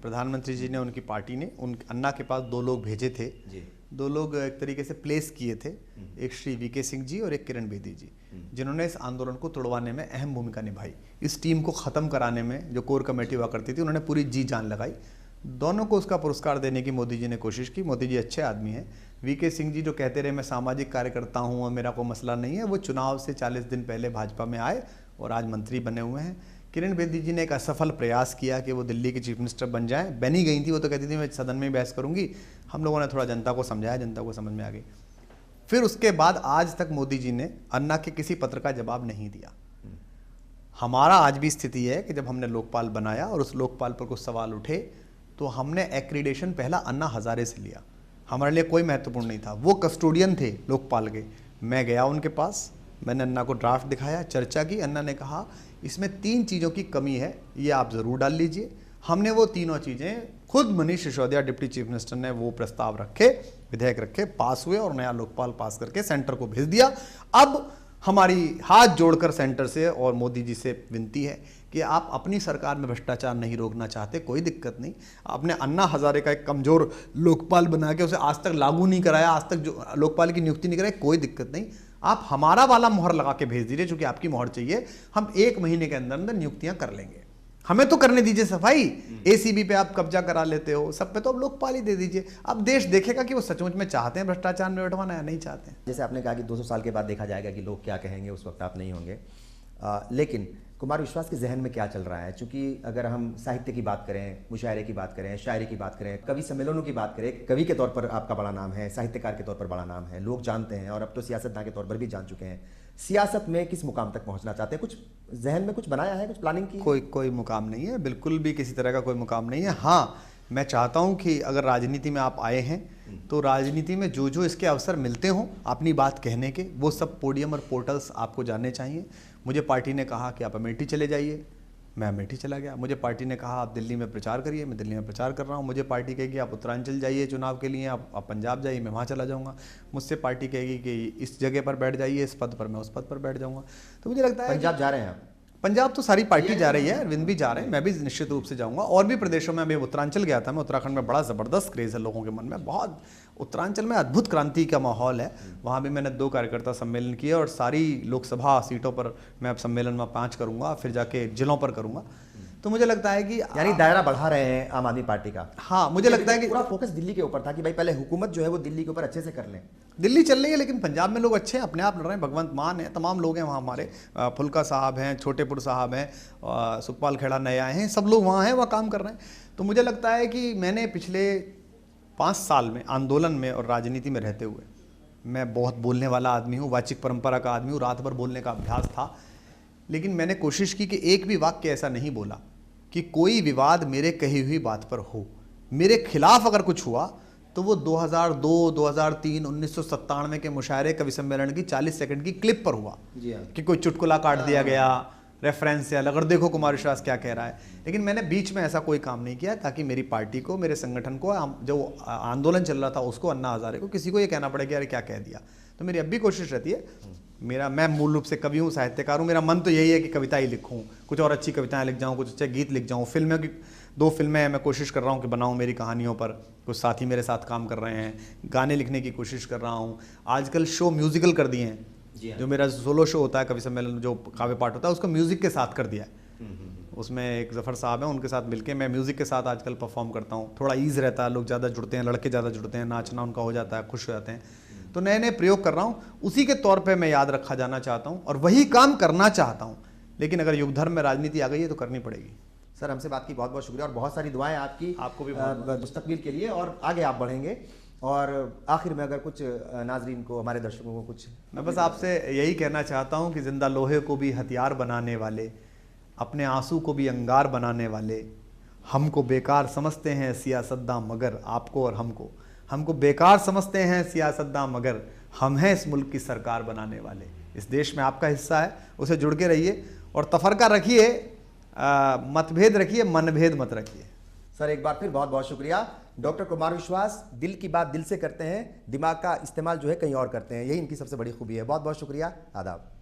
S2: प्रधानमंत्री जी ने, उनकी पार्टी ने अन्ना के पास 2 लोग भेजे थे, 2 लोग एक तरीके से प्लेस किए थे, एक श्री वीके सिंह जी और एक किरण बेदी जी, जिन्होंने इस आंदोलन को तोड़वाने में अहम भूमिका निभाई। इस टीम को ख़त्म कराने में जो कोर कमेटी हुआ करती थी, उन्होंने पूरी जी जान लगाई। दोनों को उसका पुरस्कार देने की मोदी जी ने कोशिश की। मोदी जी अच्छे आदमी हैं। वीके सिंह जी जो कहते रहे मैं सामाजिक कार्यकर्ता हूँ और मेरा कोई मसला नहीं है, वो चुनाव से 40 दिन पहले भाजपा में आए और आज मंत्री बने हुए हैं। किरण बेदी जी ने एक असफल प्रयास किया कि वो दिल्ली की चीफ मिनिस्टर बन जाएं, बनी गई थी, वो तो कहती थी मैं सदन में बहस करूंगी। हम लोगों ने थोड़ा जनता को समझाया, जनता को समझ में आ गई। फिर उसके बाद आज तक मोदी जी ने अन्ना के किसी पत्र का जवाब नहीं दिया। हमारा आज भी स्थिति है कि जब हमने लोकपाल बनाया और उस लोकपाल पर कुछ सवाल उठे तो हमने एक्रीडेशन पहला अन्ना हजारे से लिया। हमारे लिए कोई महत्वपूर्ण नहीं था, वो कस्टोडियन थे लोकपाल के। मैं गया उनके पास, मैंने अन्ना को ड्राफ्ट दिखाया, चर्चा की। अन्ना ने कहा इसमें 3 चीज़ों की कमी है, ये आप ज़रूर डाल लीजिए। हमने वो तीनों चीज़ें, खुद Manish Sisodia deputy chief minister ने वो प्रस्ताव रखे, विधेयक रखे, पास हुए और नया लोकपाल पास करके सेंटर को भेज दिया। अब हमारी हाथ जोड़कर सेंटर से और मोदी जी से विनती है कि आप अपनी सरकार में भ्रष्टाचार नहीं रोकना चाहते, कोई दिक्कत नहीं। आपने अन्ना हजारे का एक कमजोर लोकपाल बना के उसे आज तक लागू नहीं कराया, आज तक जो लोकपाल की नियुक्ति नहीं कराई, कोई दिक्कत नहीं। आप हमारा वाला मोहर लगा के भेज दीजिए, चूंकि आपकी मोहर चाहिए। हम 1 महीने के अंदर अंदर नियुक्तियां कर लेंगे, हमें तो करने दीजिए सफाई। एसीबी पे आप कब्जा करा लेते हो, सब पे तो अब लोकपाल ही दे दीजिए। अब देश देखेगा कि वो सचमुच में चाहते हैं भ्रष्टाचार में बैठवाना या नहीं चाहते हैं।
S1: जैसे आपने कहा कि 200 साल के बाद देखा जाएगा कि लोग क्या कहेंगे, उस वक्त आप नहीं होंगे। लेकिन कुमार विश्वास के जहन में क्या चल रहा है? चूंकि अगर हम साहित्य की बात करें, मुशायरे की बात करें, शायरी की बात करें, कवि सम्मेलनों की बात करें, कवि के तौर पर आपका बड़ा नाम है, साहित्यकार के तौर पर बड़ा नाम है, लोग जानते हैं और अब तो सियासतदान के तौर पर भी जान चुके हैं। सियासत में किस मुकाम तक पहुंचना चाहते हैं? कुछ जहन में कुछ बनाया है, कुछ प्लानिंग की?
S2: कोई मुकाम नहीं है, बिल्कुल भी किसी तरह का कोई मुकाम नहीं है। हाँ, मैं चाहता हूं कि अगर राजनीति में आप आए हैं तो राजनीति में जो जो इसके अवसर मिलते हों अपनी बात कहने के, वो सब पोडियम और पोर्टल्स आपको जानने चाहिए। मुझे पार्टी ने कहा कि आप अमेठी चले जाइए, मैं अमेठी चला गया। मुझे पार्टी ने कहा आप दिल्ली में प्रचार करिए, मैं दिल्ली में प्रचार कर रहा हूँ। मुझे पार्टी कहेगी आप उत्तरांचल जाइए चुनाव के लिए, आप पंजाब जाइए, मैं वहाँ चला जाऊँगा। मुझसे पार्टी कहेगी कि इस जगह पर बैठ जाइए, इस पद पर, मैं उस पद पर बैठ जाऊँगा। तो मुझे लगता है
S1: पंजाब जा रहे हैं आप?
S2: पंजाब तो सारी पार्टी जा रही है, अरविंद भी जा रहे हैं, मैं भी निश्चित रूप से जाऊंगा। और भी प्रदेशों में, अभी उत्तरांचल गया था मैं, उत्तराखंड में बड़ा ज़बरदस्त क्रेज़ है लोगों के मन में, बहुत उत्तरांचल में अद्भुत क्रांति का माहौल है। वहाँ भी मैंने 2 कार्यकर्ता सम्मेलन किए और सारी लोकसभा सीटों पर मैं अब सम्मेलन में 5 करूँगा, फिर जाके जिलों पर करूँगा। तो मुझे लगता है कि
S1: यानी दायरा बढ़ा रहे हैं आम आदमी पार्टी का।
S2: हाँ, मुझे लगता है कि
S1: पूरा फोकस दिल्ली के ऊपर था कि भाई पहले हुकूमत जो है वो दिल्ली के ऊपर अच्छे से कर लें।
S2: दिल्ली चल रही है, लेकिन पंजाब में लोग अच्छे हैं, अपने आप लड़ रहे हैं। भगवंत मान है, तमाम लोग हैं वहाँ हमारे, फुल्का साहब हैं, छोटेपुर साहब हैं, सुखपाल खेड़ा नए आए हैं, सब लोग वहाँ हैं, वहाँ काम कर रहे हैं। तो मुझे लगता है कि मैंने पिछले 5 साल में आंदोलन में और राजनीति में रहते हुए, मैं बहुत बोलने वाला आदमी हूँ, वाचिक परंपरा का आदमी हूँ, रात भर बोलने का अभ्यास था। लेकिन मैंने कोशिश की कि एक भी वाक्य ऐसा नहीं बोला कि कोई विवाद मेरे कही हुई बात पर हो। मेरे खिलाफ अगर कुछ हुआ तो वो 2002, 2003, 1997 के मुशायरे कवि सम्मेलन की 40 सेकंड की क्लिप पर हुआ।
S1: जी हाँ।
S2: कि कोई चुटकुला काट दिया गया, रेफरेंस से अलग, और देखो कुमार विश्वास क्या कह रहा है। लेकिन मैंने बीच में ऐसा कोई काम नहीं किया ताकि मेरी पार्टी को, मेरे संगठन को, जो आंदोलन चल रहा था उसको, अन्ना हजारे को, किसी को ये कहना पड़े कि अरे क्या कह दिया। तो मेरी अब भी कोशिश रहती है, मैं मूल रूप से कवि हूँ, साहित्यकार हूँ, मेरा मन तो यही है कि कविता ही लिखूँ, कुछ और अच्छी कविताएं लिख जाऊँ, कुछ अच्छे गीत लिख जाऊँ। फिल्में की 2 फिल्में मैं कोशिश कर रहा हूँ कि बनाऊँ मेरी कहानियों पर, कुछ साथी मेरे साथ काम कर रहे हैं, गाने लिखने की कोशिश कर रहा हूँ। आजकल शो म्यूजिकल कर दिए हैं, जो मेरा सोलो शो होता है कवि सम्मेलन, जो काव्य पाठ होता है, उसको म्यूजिक के साथ कर दिया है। उसमें एक जफ़र साहब हैं, उनके साथ मिलके मैं म्यूजिक के साथ आजकल परफॉर्म करता हूँ। थोड़ा ईज़ रहता है, लोग ज़्यादा जुड़ते हैं, लड़के ज़्यादा जुड़ते हैं, नाचना उनका हो जाता है, खुश हो जाते हैं। तो नए नए प्रयोग कर रहा हूँ, उसी के तौर पे मैं याद रखा जाना चाहता हूँ और वही काम करना चाहता हूँ। लेकिन अगर युग धर्म में राजनीति आ गई है तो करनी पड़ेगी।
S1: सर, हमसे बात की बहुत बहुत शुक्रिया और बहुत सारी दुआएं आपकी,
S2: आपको भी
S1: मुस्तकबिल के लिए, और आगे आप बढ़ेंगे। और आखिर में अगर कुछ नाजरीन को, हमारे दर्शकों को कुछ,
S2: मैं बस आपसे यही कहना चाहता हूँ कि जिंदा लोहे को भी हथियार बनाने वाले, अपने आंसू को भी अंगार बनाने वाले, हमको बेकार समझते हैं सियासतदां मगर आपको और हमको बेकार समझते हैं सियासतदां मगर हम हैं इस मुल्क की सरकार बनाने वाले। इस देश में आपका हिस्सा है, उसे जुड़ के रहिए और तफरका रखिए, मतभेद रखिए, मनभेद मत रखिए।
S1: सर, एक बार फिर बहुत बहुत शुक्रिया। डॉक्टर कुमार विश्वास दिल की बात दिल से करते हैं, दिमाग का इस्तेमाल जो है कहीं और करते हैं, यही इनकी सबसे बड़ी खूबी है। बहुत बहुत शुक्रिया, आदाब।